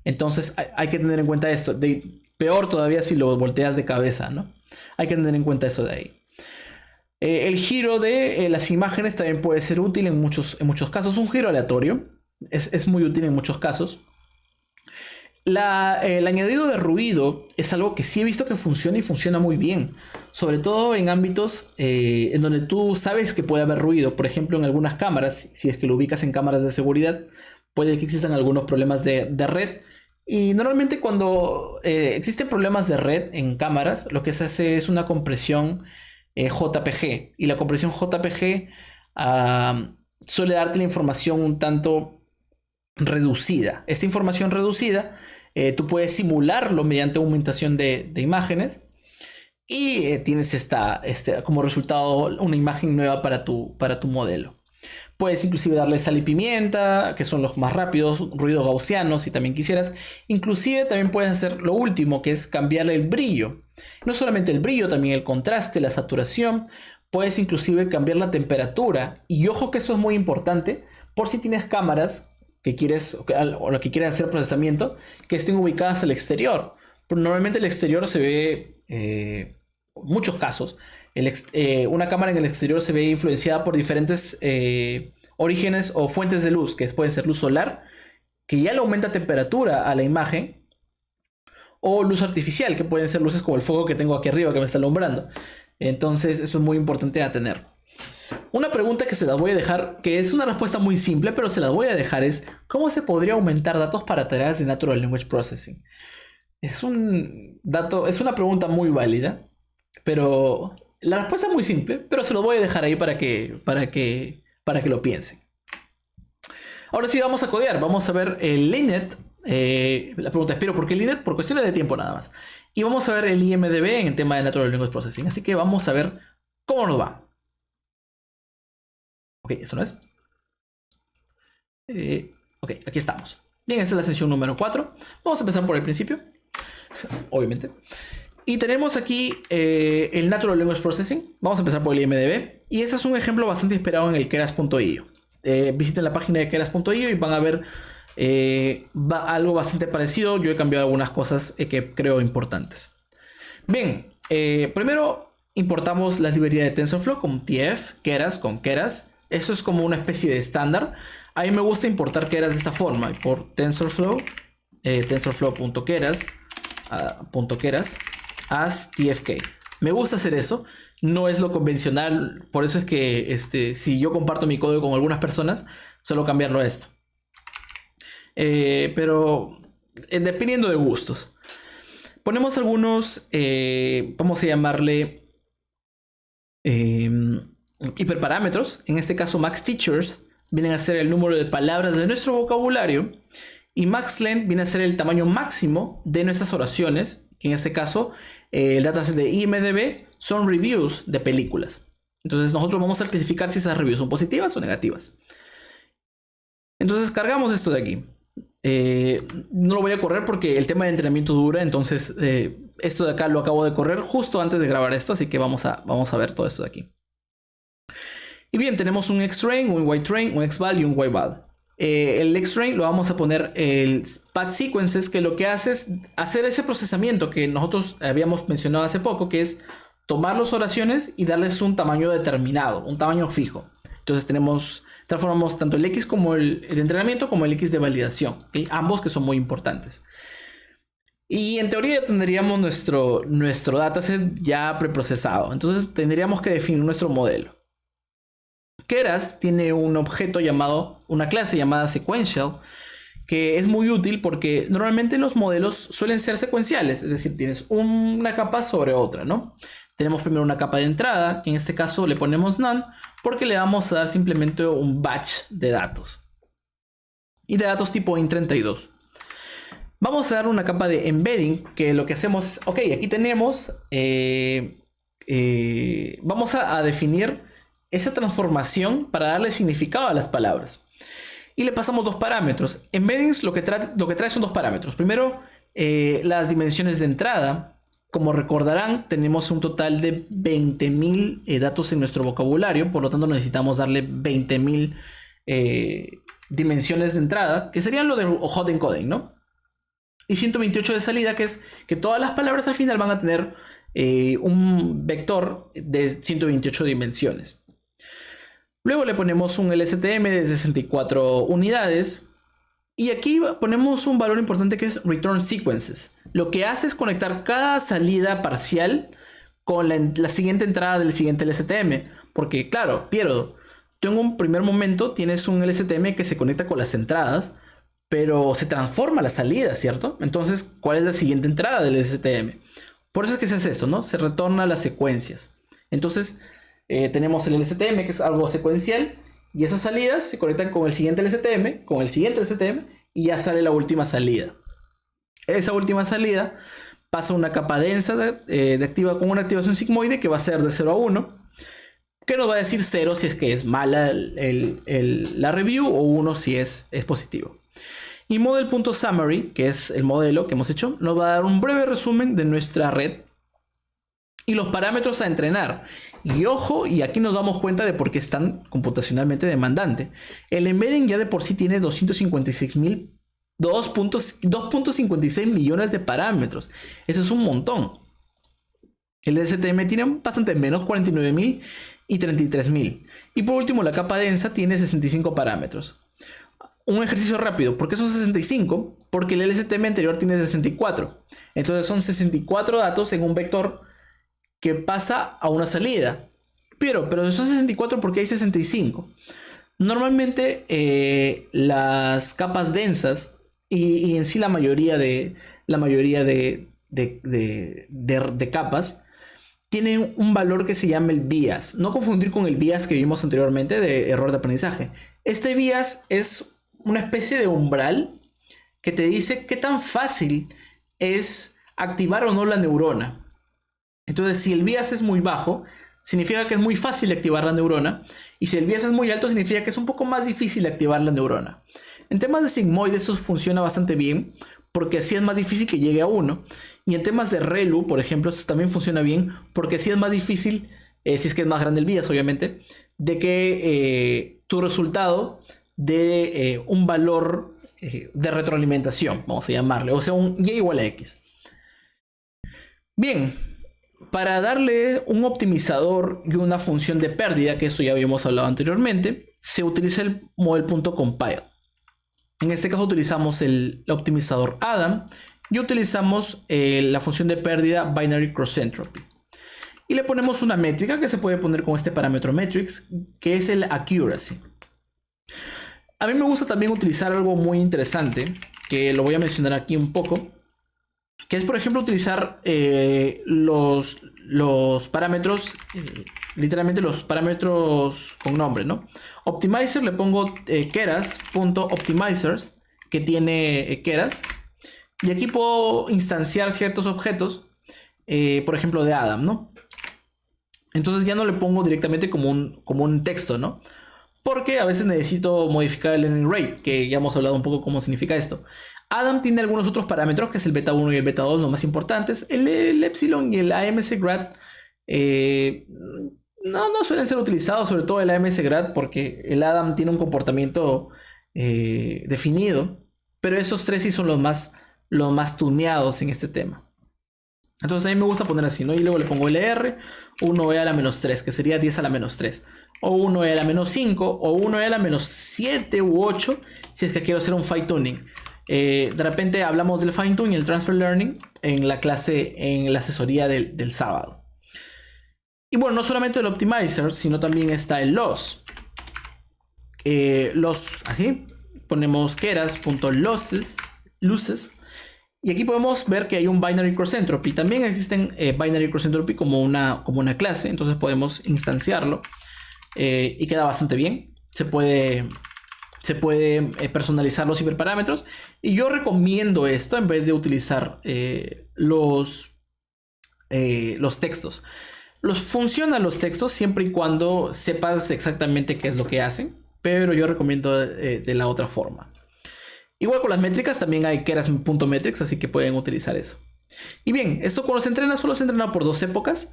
Entonces hay que tener en cuenta esto. Peor todavía si lo volteas de cabeza, ¿no? Hay que tener en cuenta eso de ahí. El giro de las imágenes también puede ser útil en muchos casos. Un giro aleatorio es muy útil en muchos casos. El añadido de ruido es algo que sí he visto que funciona y funciona muy bien. Sobre todo en ámbitos en donde tú sabes que puede haber ruido. Por ejemplo, en algunas cámaras, si es que lo ubicas en cámaras de seguridad, puede que existan algunos problemas de red. Y normalmente cuando existen problemas de red en cámaras, lo que se hace es una compresión JPG. Y la compresión JPG suele darte la información un tanto reducida. Esta información reducida tú puedes simularlo mediante aumentación de imágenes y tienes como resultado una imagen nueva para tu modelo. Puedes inclusive darle sal y pimienta, que son los más rápidos, ruido gaussiano si también quisieras. Inclusive también puedes hacer lo último, que es cambiarle el brillo. No solamente el brillo, también el contraste, la saturación. Puedes inclusive cambiar la temperatura. Y ojo que eso es muy importante por si tienes cámaras que quieres o lo que quieres hacer procesamiento que estén ubicadas al exterior. Pero normalmente el exterior se ve, en muchos casos, una cámara en el exterior se ve influenciada por diferentes orígenes o fuentes de luz, que puede ser luz solar, que ya le aumenta temperatura a la imagen, o luz artificial, que pueden ser luces como el fuego que tengo aquí arriba que me está alumbrando. Entonces eso es muy importante a tener. Una pregunta que se las voy a dejar, que es una respuesta muy simple, pero se las voy a dejar, es ¿cómo se podría aumentar datos para tareas de Natural Language Processing? Es una pregunta muy válida, pero la respuesta es muy simple, pero se lo voy a dejar ahí para que lo piensen. Ahora sí vamos a codear, vamos a ver el LINET. La pregunta es, ¿pero por qué LINET? Por cuestiones de tiempo nada más. Y vamos a ver el IMDb en el tema de Natural Language Processing, así que vamos a ver cómo nos va. Ok, eso no es. Ok, aquí estamos. Bien, esta es la sesión número 4. Vamos a empezar por el principio, obviamente. Y tenemos aquí el Natural Language Processing. Vamos a empezar por el IMDb. Y este es un ejemplo bastante inspirado en el keras.io. Visiten la página de keras.io y van a ver algo bastante parecido. Yo he cambiado algunas cosas que creo importantes. Bien, primero importamos las librerías de TensorFlow con TF, keras con keras. Eso es como una especie de estándar. A mí me gusta importar keras de esta forma. Por TensorFlow, tensorflow.keras as tfk. Me gusta hacer eso. No es lo convencional. Por eso es que si yo comparto mi código con algunas personas, suelo cambiarlo a esto. Pero dependiendo de gustos. ponemos algunos, vamos a llamarle hiperparámetros. En este caso, max features vienen a ser el número de palabras de nuestro vocabulario. Y max length viene a ser el tamaño máximo de nuestras oraciones. Que en este caso, el dataset de IMDb son reviews de películas. Entonces nosotros vamos a clasificar si esas reviews son positivas o negativas. Entonces cargamos esto de aquí. No lo voy a correr porque el tema de entrenamiento dura. Entonces esto de acá lo acabo de correr justo antes de grabar esto. Así que vamos a ver todo esto de aquí. Y bien, tenemos un xtrain, un ytrain, un xval y un yval. El xtrain lo vamos a poner el path sequences, que lo que hace es hacer ese procesamiento que nosotros habíamos mencionado hace poco, que es tomar las oraciones y darles un tamaño determinado, un tamaño fijo. Entonces transformamos tanto el X como el de entrenamiento como el X de validación, ¿okay? Ambos que son muy importantes. Y en teoría ya tendríamos nuestro dataset ya preprocesado. Entonces tendríamos que definir nuestro modelo. Keras tiene un objeto una clase llamada sequential, que es muy útil porque normalmente los modelos suelen ser secuenciales, es decir, tienes una capa sobre otra, ¿no? Tenemos primero una capa de entrada, que en este caso le ponemos none, porque le vamos a dar simplemente un batch de datos. Y de datos tipo int32. Vamos a dar una capa de embedding, que lo que hacemos es, ok, aquí tenemos, vamos a definir esa transformación para darle significado a las palabras. Y le pasamos dos parámetros. Embeddings lo que trae son dos parámetros. Primero, las dimensiones de entrada. Como recordarán, tenemos un total de 20.000 datos en nuestro vocabulario. Por lo tanto, necesitamos darle 20.000 dimensiones de entrada, que serían lo de hot encoding, ¿no? Y 128 de salida, que es que todas las palabras al final van a tener un vector de 128 dimensiones. Luego le ponemos un LSTM de 64 unidades. Y aquí ponemos un valor importante que es return sequences. Lo que hace es conectar cada salida parcial con la siguiente entrada del siguiente LSTM. Porque claro, Piero, tú en un primer momento tienes un LSTM que se conecta con las entradas, pero se transforma la salida, ¿cierto? Entonces, ¿cuál es la siguiente entrada del LSTM? Por eso es que se hace eso, ¿no? Se retorna las secuencias. Entonces, tenemos el LSTM, que es algo secuencial, y esas salidas se conectan con el siguiente LSTM, con el siguiente LSTM, y ya sale la última salida. Esa última salida pasa a una capa densa con una activación sigmoide que va a ser de 0 a 1, que nos va a decir 0 si es que es mala la review, o 1 si es positivo. Y model.summary, que es el modelo que hemos hecho, nos va a dar un breve resumen de nuestra red y los parámetros a entrenar. Y ojo, y aquí nos damos cuenta de por qué es tan computacionalmente demandante. El embedding ya de por sí tiene 2.56 millones de parámetros. Eso es un montón. El STM tiene bastante menos, 49.000 y 33.000. Y por último, la capa densa tiene 65 parámetros. Un ejercicio rápido. ¿Por qué son 65? Porque el LSTM anterior tiene 64. Entonces son 64 datos en un vector que pasa a una salida. Pero son 64 porque hay 65. Normalmente las capas densas y en sí la mayoría de capas tienen un valor que se llama el bias. No confundir con el bias que vimos anteriormente de error de aprendizaje. Este bias es una especie de umbral que te dice qué tan fácil es activar o no la neurona. Entonces, si el bias es muy bajo, significa que es muy fácil activar la neurona. Y si el bias es muy alto, significa que es un poco más difícil activar la neurona. En temas de sigmoide eso funciona bastante bien, porque así es más difícil que llegue a 1. Y en temas de ReLU, por ejemplo, esto también funciona bien, porque así es más difícil, si es que es más grande el bias, obviamente, de que tu resultado dé un valor de retroalimentación, vamos a llamarle, o sea, un y igual a x. Bien, para darle un optimizador y una función de pérdida, que esto ya habíamos hablado anteriormente, se utiliza el model.compile. En este caso utilizamos el optimizador Adam y utilizamos la función de pérdida binary cross entropy. Y le ponemos una métrica que se puede poner con este parámetro metrics, que es el accuracy. A mí me gusta también utilizar algo muy interesante, que lo voy a mencionar aquí un poco, que es por ejemplo utilizar los parámetros, literalmente los parámetros con nombre, ¿no? Optimizer le pongo keras.optimizers, que tiene keras, y aquí puedo instanciar ciertos objetos, por ejemplo de Adam, ¿no? Entonces ya no le pongo directamente como un texto, ¿no? Porque a veces necesito modificar el learning rate, que ya hemos hablado un poco cómo significa esto. Adam tiene algunos otros parámetros, que es el beta 1 y el beta 2, los más importantes. El epsilon y el AMC grad no suelen ser utilizados, sobre todo el AMC grad, porque el Adam tiene un comportamiento definido. Pero esos tres sí son los más tuneados en este tema. Entonces a mí me gusta poner así, ¿no? Y luego le pongo LR, 1e a la menos 3, que sería 10 a la menos 3. O 1e a la menos 5, o 1e a la menos 7 u 8, si es que quiero hacer un fine tuning. De repente hablamos del fine tuning y el transfer learning en la clase, en la asesoría del sábado. Y bueno, no solamente el optimizer, sino también está el loss. Así, ponemos keras.losses, y aquí podemos ver que hay un binary cross entropy. También existen binary cross entropy como una clase, entonces podemos instanciarlo y queda bastante bien. Se puede personalizar los hiperparámetros, y yo recomiendo esto en vez de utilizar los textos. Funcionan los textos siempre y cuando sepas exactamente qué es lo que hacen, pero yo recomiendo de la otra forma. Igual con las métricas también hay keras.metrics, así que pueden utilizar eso. Y bien, esto cuando se entrena solo se entrena por 2 épocas,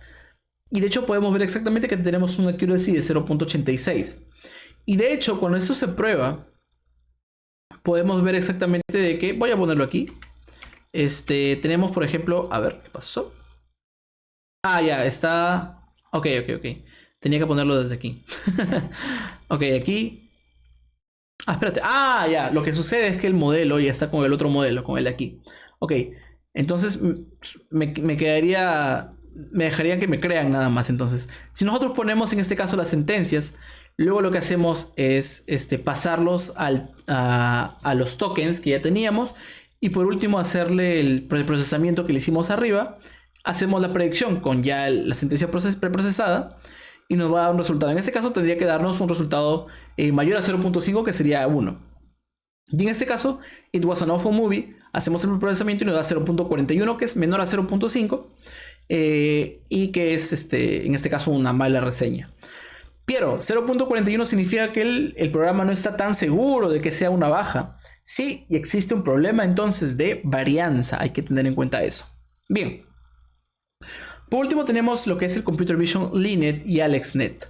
y de hecho podemos ver exactamente que tenemos una accuracy de 0.86. Y de hecho cuando esto se prueba podemos ver exactamente de que, voy a ponerlo aquí, tenemos por ejemplo, a ver, ¿qué pasó? Ah, ya, está... Ok. Tenía que ponerlo desde aquí. Ok, aquí. Ah, espérate. Ah, ya, lo que sucede es que el modelo ya está con el otro modelo, con el de aquí. Ok, entonces me dejarían que me crean nada más. Entonces, si nosotros ponemos en este caso las sentencias, luego lo que hacemos es pasarlos a los tokens que ya teníamos, y por último hacerle el procesamiento que le hicimos arriba. Hacemos la predicción con ya la sentencia preprocesada y nos va a dar un resultado. En este caso tendría que darnos un resultado mayor a 0.5, que sería 1. Y en este caso, it was an awful movie. Hacemos el procesamiento y nos da 0.41, que es menor a 0.5. Y que es en este caso una mala reseña. Pero 0.41 significa que el programa no está tan seguro de que sea una baja. Sí, y existe un problema entonces de varianza. Hay que tener en cuenta eso. Bien. Por último tenemos lo que es el Computer Vision Linet y AlexNet.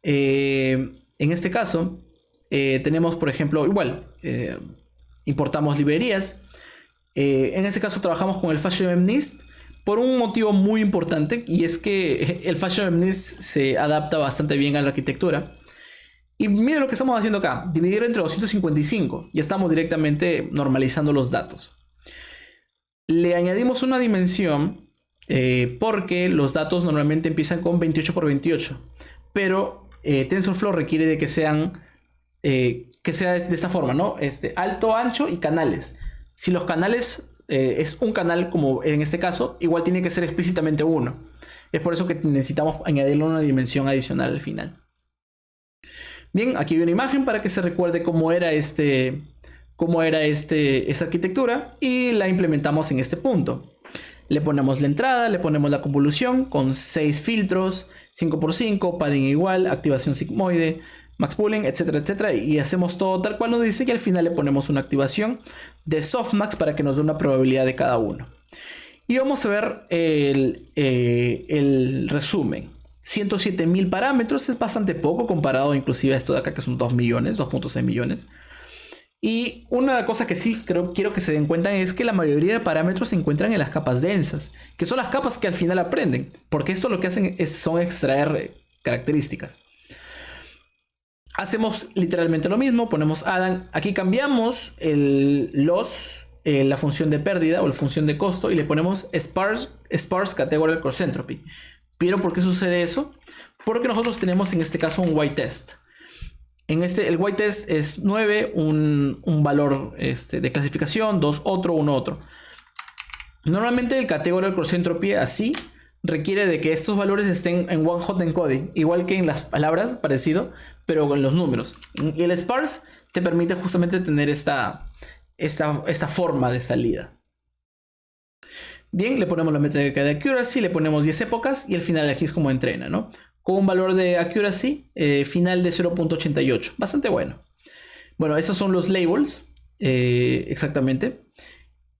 En este caso tenemos, por ejemplo, igual importamos librerías. En este caso trabajamos con el FashionMNIST por un motivo muy importante, y es que el FashionMNIST se adapta bastante bien a la arquitectura. Y miren lo que estamos haciendo acá, dividir entre 255, y estamos directamente normalizando los datos. Le añadimos una dimensión porque los datos normalmente empiezan con 28 por 28, pero TensorFlow requiere de que sea de esta forma, ¿no? Alto, ancho y canales. Si los canales es un canal, como en este caso, igual tiene que ser explícitamente 1. Es por eso que necesitamos añadirle una dimensión adicional al final. Bien, aquí hay una imagen para que se recuerde cómo era esta arquitectura, y la implementamos en este punto. Le ponemos la entrada, le ponemos la convolución con 6 filtros, 5x5, padding igual, activación sigmoide, max pooling, etcétera, etcétera. Y hacemos todo tal cual nos dice, y al final le ponemos una activación de softmax para que nos dé una probabilidad de cada uno. Y vamos a ver el resumen. 107.000 parámetros es bastante poco comparado inclusive a esto de acá, que son 2 millones, 2.6 millones. Y una cosa que sí quiero que se den cuenta es que la mayoría de parámetros se encuentran en las capas densas, que son las capas que al final aprenden, porque esto lo que hacen son extraer características. Hacemos literalmente lo mismo, ponemos Adam, aquí cambiamos la función de pérdida o la función de costo, y le ponemos sparse categorical cross entropy. ¿Pero por qué sucede eso? Porque nosotros tenemos en este caso un y-test. El y-test es 9, un valor de clasificación, 2 otro, 1 otro. Normalmente el categorical cross entropy así requiere de que estos valores estén en one hot encoding, igual que en las palabras, parecido, pero con los números. Y el sparse te permite justamente tener esta forma de salida. Bien, le ponemos la métrica de accuracy, le ponemos 10 épocas y el final aquí es como entrena, ¿no? Con un valor de accuracy final de 0.88. Bastante bueno. Bueno, esos son los labels, exactamente.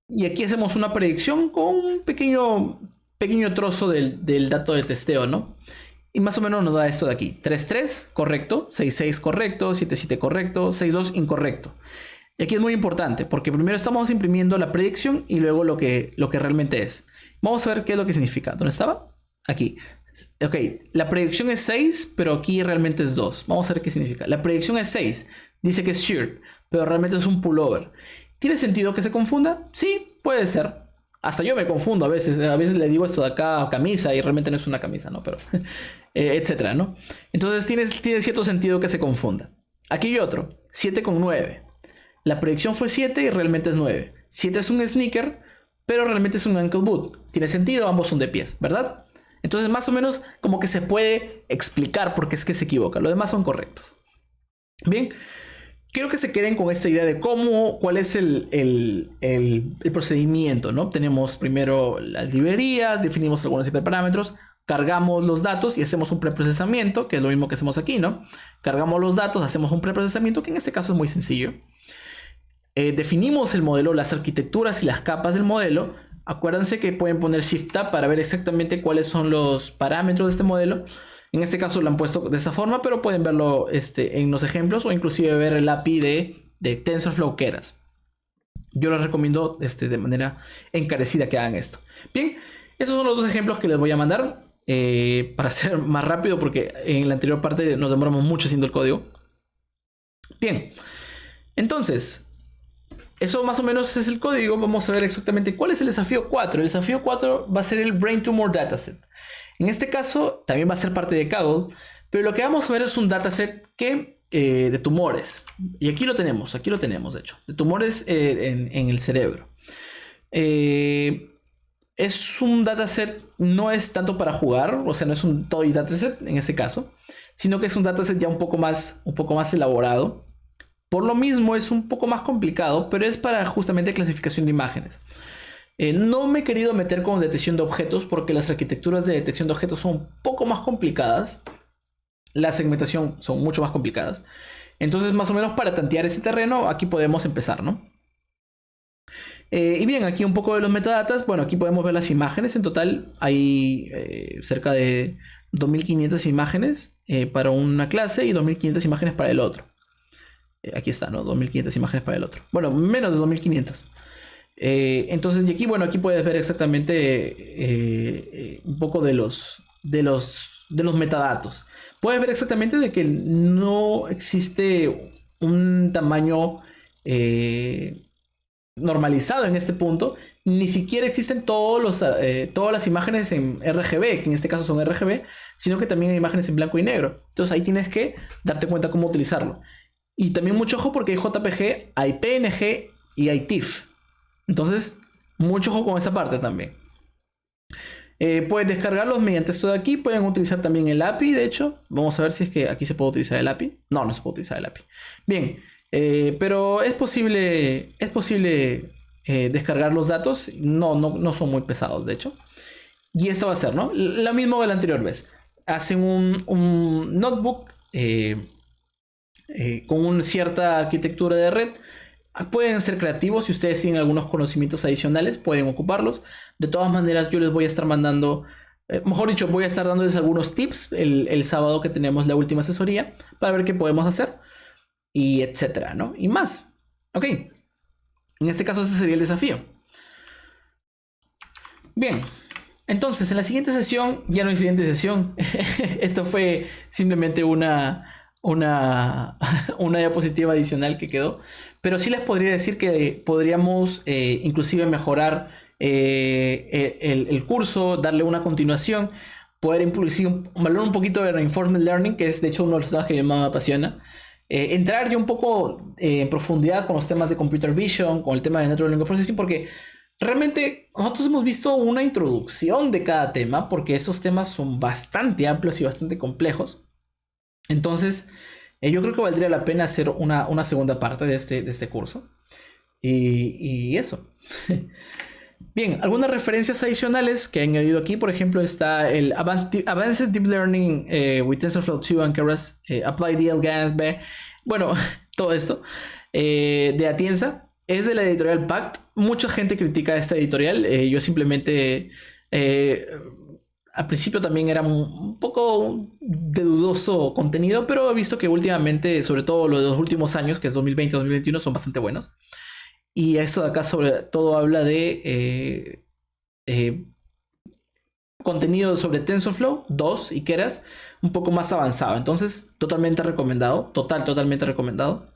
Y aquí hacemos una predicción con un pequeño trozo del dato de testeo, ¿no? Y más o menos nos da esto de aquí. 3.3, correcto. 6.6, correcto. 7.7, correcto. 6.2, incorrecto. Y aquí es muy importante, porque primero estamos imprimiendo la predicción y luego lo que realmente es. Vamos a ver qué es lo que significa. ¿Dónde estaba? Aquí. Ok, la predicción es 6, pero aquí realmente es 2. Vamos a ver qué significa. La predicción es 6. Dice que es sheared, pero realmente es un pullover. ¿Tiene sentido que se confunda? Sí, puede ser. Hasta yo me confundo a veces. A veces le digo esto de acá camisa y realmente no es una camisa, ¿no? Pero, etcétera, ¿no? Entonces tiene cierto sentido que se confunda. Aquí hay otro. 7,9. La predicción fue 7 y realmente es 9. 7 es un sneaker, pero realmente es un ankle boot. Tiene sentido, ambos son de pies, ¿verdad? Entonces más o menos como que se puede explicar por qué es que se equivoca. Los demás son correctos. Bien. Quiero que se queden con esta idea de cuál es el procedimiento, ¿no? Tenemos primero las librerías, definimos algunos hiperparámetros, cargamos los datos y hacemos un preprocesamiento, que es lo mismo que hacemos aquí, ¿no? Cargamos los datos, hacemos un preprocesamiento, que en este caso es muy sencillo. Definimos el modelo, las arquitecturas y las capas del modelo. Acuérdense que pueden poner Shift Tab para ver exactamente cuáles son los parámetros de este modelo. En este caso lo han puesto de esta forma, pero pueden verlo en los ejemplos o inclusive ver el API de TensorFlow Keras. Yo les recomiendo de manera encarecida que hagan esto. Bien, esos son los dos ejemplos que les voy a mandar para ser más rápido porque en la anterior parte nos demoramos mucho haciendo el código. Bien, entonces, eso más o menos es el código. Vamos a ver exactamente cuál es el desafío 4. El desafío 4 va a ser el Brain Tumor Dataset. En este caso también va a ser parte de Kaggle, pero lo que vamos a ver es un dataset de tumores. Y aquí lo tenemos de hecho, de tumores en el cerebro. Es un dataset, no es tanto para jugar, o sea, no es un toy dataset en este caso, sino que es un dataset ya un poco más elaborado. Por lo mismo es un poco más complicado, pero es para justamente clasificación de imágenes. No me he querido meter con detección de objetos porque las arquitecturas de detección de objetos son un poco más complicadas. La segmentación son mucho más complicadas. Entonces, más o menos para tantear ese terreno, aquí podemos empezar, ¿no? Y bien, aquí un poco de los metadatas. Bueno, aquí podemos ver las imágenes. En total hay cerca de 2500 imágenes para una clase y 2500 imágenes para el otro. Aquí está, ¿no? 2500 imágenes para el otro. Bueno, menos de 2500. Entonces, y aquí, bueno, aquí puedes ver exactamente un poco de los metadatos. Puedes ver exactamente de que no existe un tamaño normalizado en este punto. Ni siquiera existen todas las imágenes en RGB, que en este caso son RGB, sino que también hay imágenes en blanco y negro. Entonces ahí tienes que darte cuenta cómo utilizarlo. Y también mucho ojo porque hay JPG, hay PNG y hay TIFF. Entonces, mucho ojo con esa parte también. Pueden descargarlos mediante esto de aquí. Pueden utilizar también el API, de hecho. Vamos a ver si es que aquí se puede utilizar el API. No, no se puede utilizar el API. Bien, pero es posible descargar los datos. No son muy pesados, de hecho. Y esto va a ser, ¿no? Lo mismo de la anterior vez. Hacen un notebook con una cierta arquitectura de red. Pueden ser creativos. Si ustedes tienen algunos conocimientos adicionales, pueden ocuparlos. De todas maneras, yo les voy a estar mandando, mejor dicho, voy a estar dándoles algunos tips el sábado que tenemos la última asesoría para ver qué podemos hacer y etcétera, ¿no? Y más. Ok. En este caso, ese sería el desafío. Bien. Entonces, en la siguiente sesión, ya no hay siguiente sesión. Esto fue simplemente una diapositiva adicional que quedó. Pero sí les podría decir que podríamos inclusive mejorar el curso, darle una continuación, poder inclusive valorar un poquito de reinforcement learning, que es de hecho uno de los temas que más me apasiona. Entrar ya un poco en profundidad con los temas de computer vision, con el tema de natural language processing, porque Realmente nosotros hemos visto una introducción de cada tema porque esos temas son bastante amplios y bastante complejos. Entonces, yo creo que valdría la pena hacer una segunda parte de este curso. Y eso. Bien, algunas referencias adicionales que he añadido aquí, por ejemplo, está el Advanced Deep Learning with TensorFlow 2 and Keras, Applied DL bueno, todo esto, de Atienza, es de la editorial Pact. Mucha gente critica esta editorial, yo simplemente, al principio también era un poco de dudoso contenido, pero he visto que últimamente, sobre todo lo de los últimos años, que es 2020-2021, son bastante buenos. Y esto de acá sobre todo habla de contenido sobre TensorFlow 2 y Keras un poco más avanzado. Entonces, totalmente recomendado. Totalmente recomendado.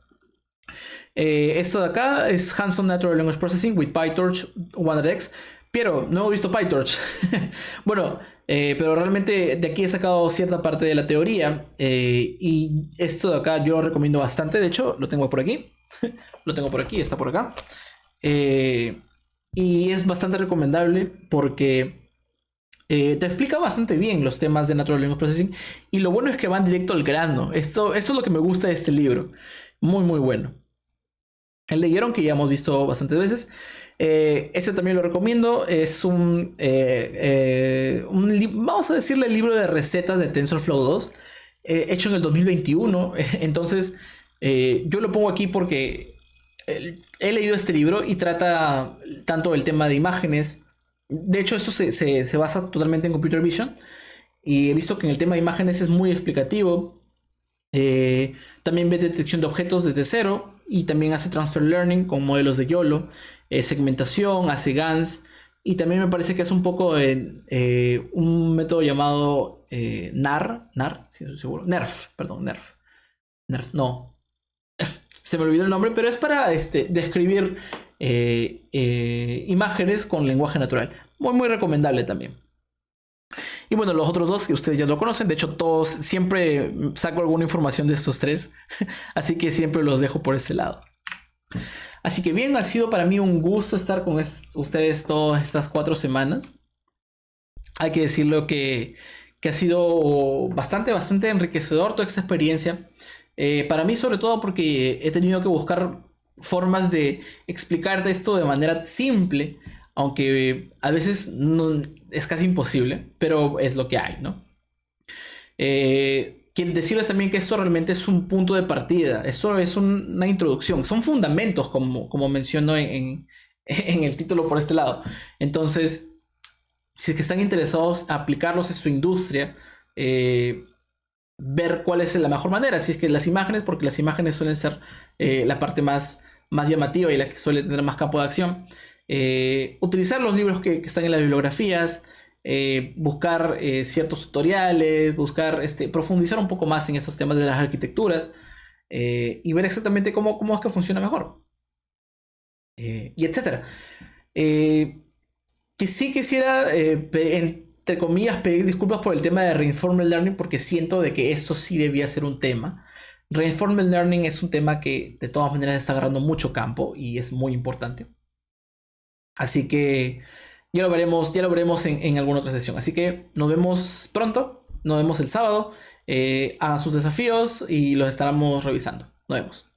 Esto de acá es Hands-on Natural Language Processing with PyTorch 100x. Pero no he visto PyTorch. Bueno, pero realmente de aquí he sacado cierta parte de la teoría. Y esto de acá yo lo recomiendo bastante. De hecho, lo tengo por aquí. Lo tengo por aquí, está por acá. Y es bastante recomendable porque te explica bastante bien los temas de Natural Language Processing. Y lo bueno es que van directo al grano. Eso es lo que me gusta de este libro. Muy bueno. El de Yeron, que ya hemos visto bastantes veces. Ese también lo recomiendo. Es vamos a decirle el libro de recetas de TensorFlow 2. Hecho en el 2021. Entonces, yo lo pongo aquí porque he leído este libro y trata tanto el tema de imágenes. De hecho, esto se basa totalmente en Computer Vision. Y he visto que en el tema de imágenes es muy explicativo. También ve detección de objetos desde cero. Y también hace Transfer Learning con modelos de YOLO. Segmentación, hace GANs. Y también me parece que es un poco un método llamado NAR, si estoy seguro. NERF, perdón, NERF. NERF, no. Se me olvidó el nombre, pero es para describir imágenes con lenguaje natural. Muy recomendable también. Y bueno, los otros dos que ustedes ya lo conocen. De hecho, todos siempre saco alguna información de estos tres. Así que siempre los dejo por ese lado. Así que bien, ha sido para mí un gusto estar con ustedes todas estas 4 semanas. Hay que decirlo que ha sido bastante enriquecedor toda esta experiencia. Para mí sobre todo porque he tenido que buscar formas de explicar esto de manera simple, aunque a veces no, es casi imposible, pero es lo que hay, ¿no? Quiero decirles también que esto realmente es un punto de partida, esto es una introducción, son fundamentos como menciono en el título por este lado. Entonces, si es que están interesados a aplicarlos en su industria, ver cuál es la mejor manera, si es que las imágenes, porque las imágenes suelen ser la parte más llamativa y la que suele tener más campo de acción. Utilizar los libros que están en las bibliografías, buscar ciertos tutoriales, profundizar un poco más en esos temas de las arquitecturas y ver exactamente cómo es que funciona mejor. Y etcétera. Que sí quisiera, entre comillas, pedir disculpas por el tema de Reinforcement Learning porque siento de que esto sí debía ser un tema. Reinforcement Learning es un tema que de todas maneras está agarrando mucho campo y es muy importante. Así que ya lo veremos en alguna otra sesión. Así que nos vemos pronto, nos vemos el sábado. Hagan sus desafíos y los estaremos revisando. Nos vemos.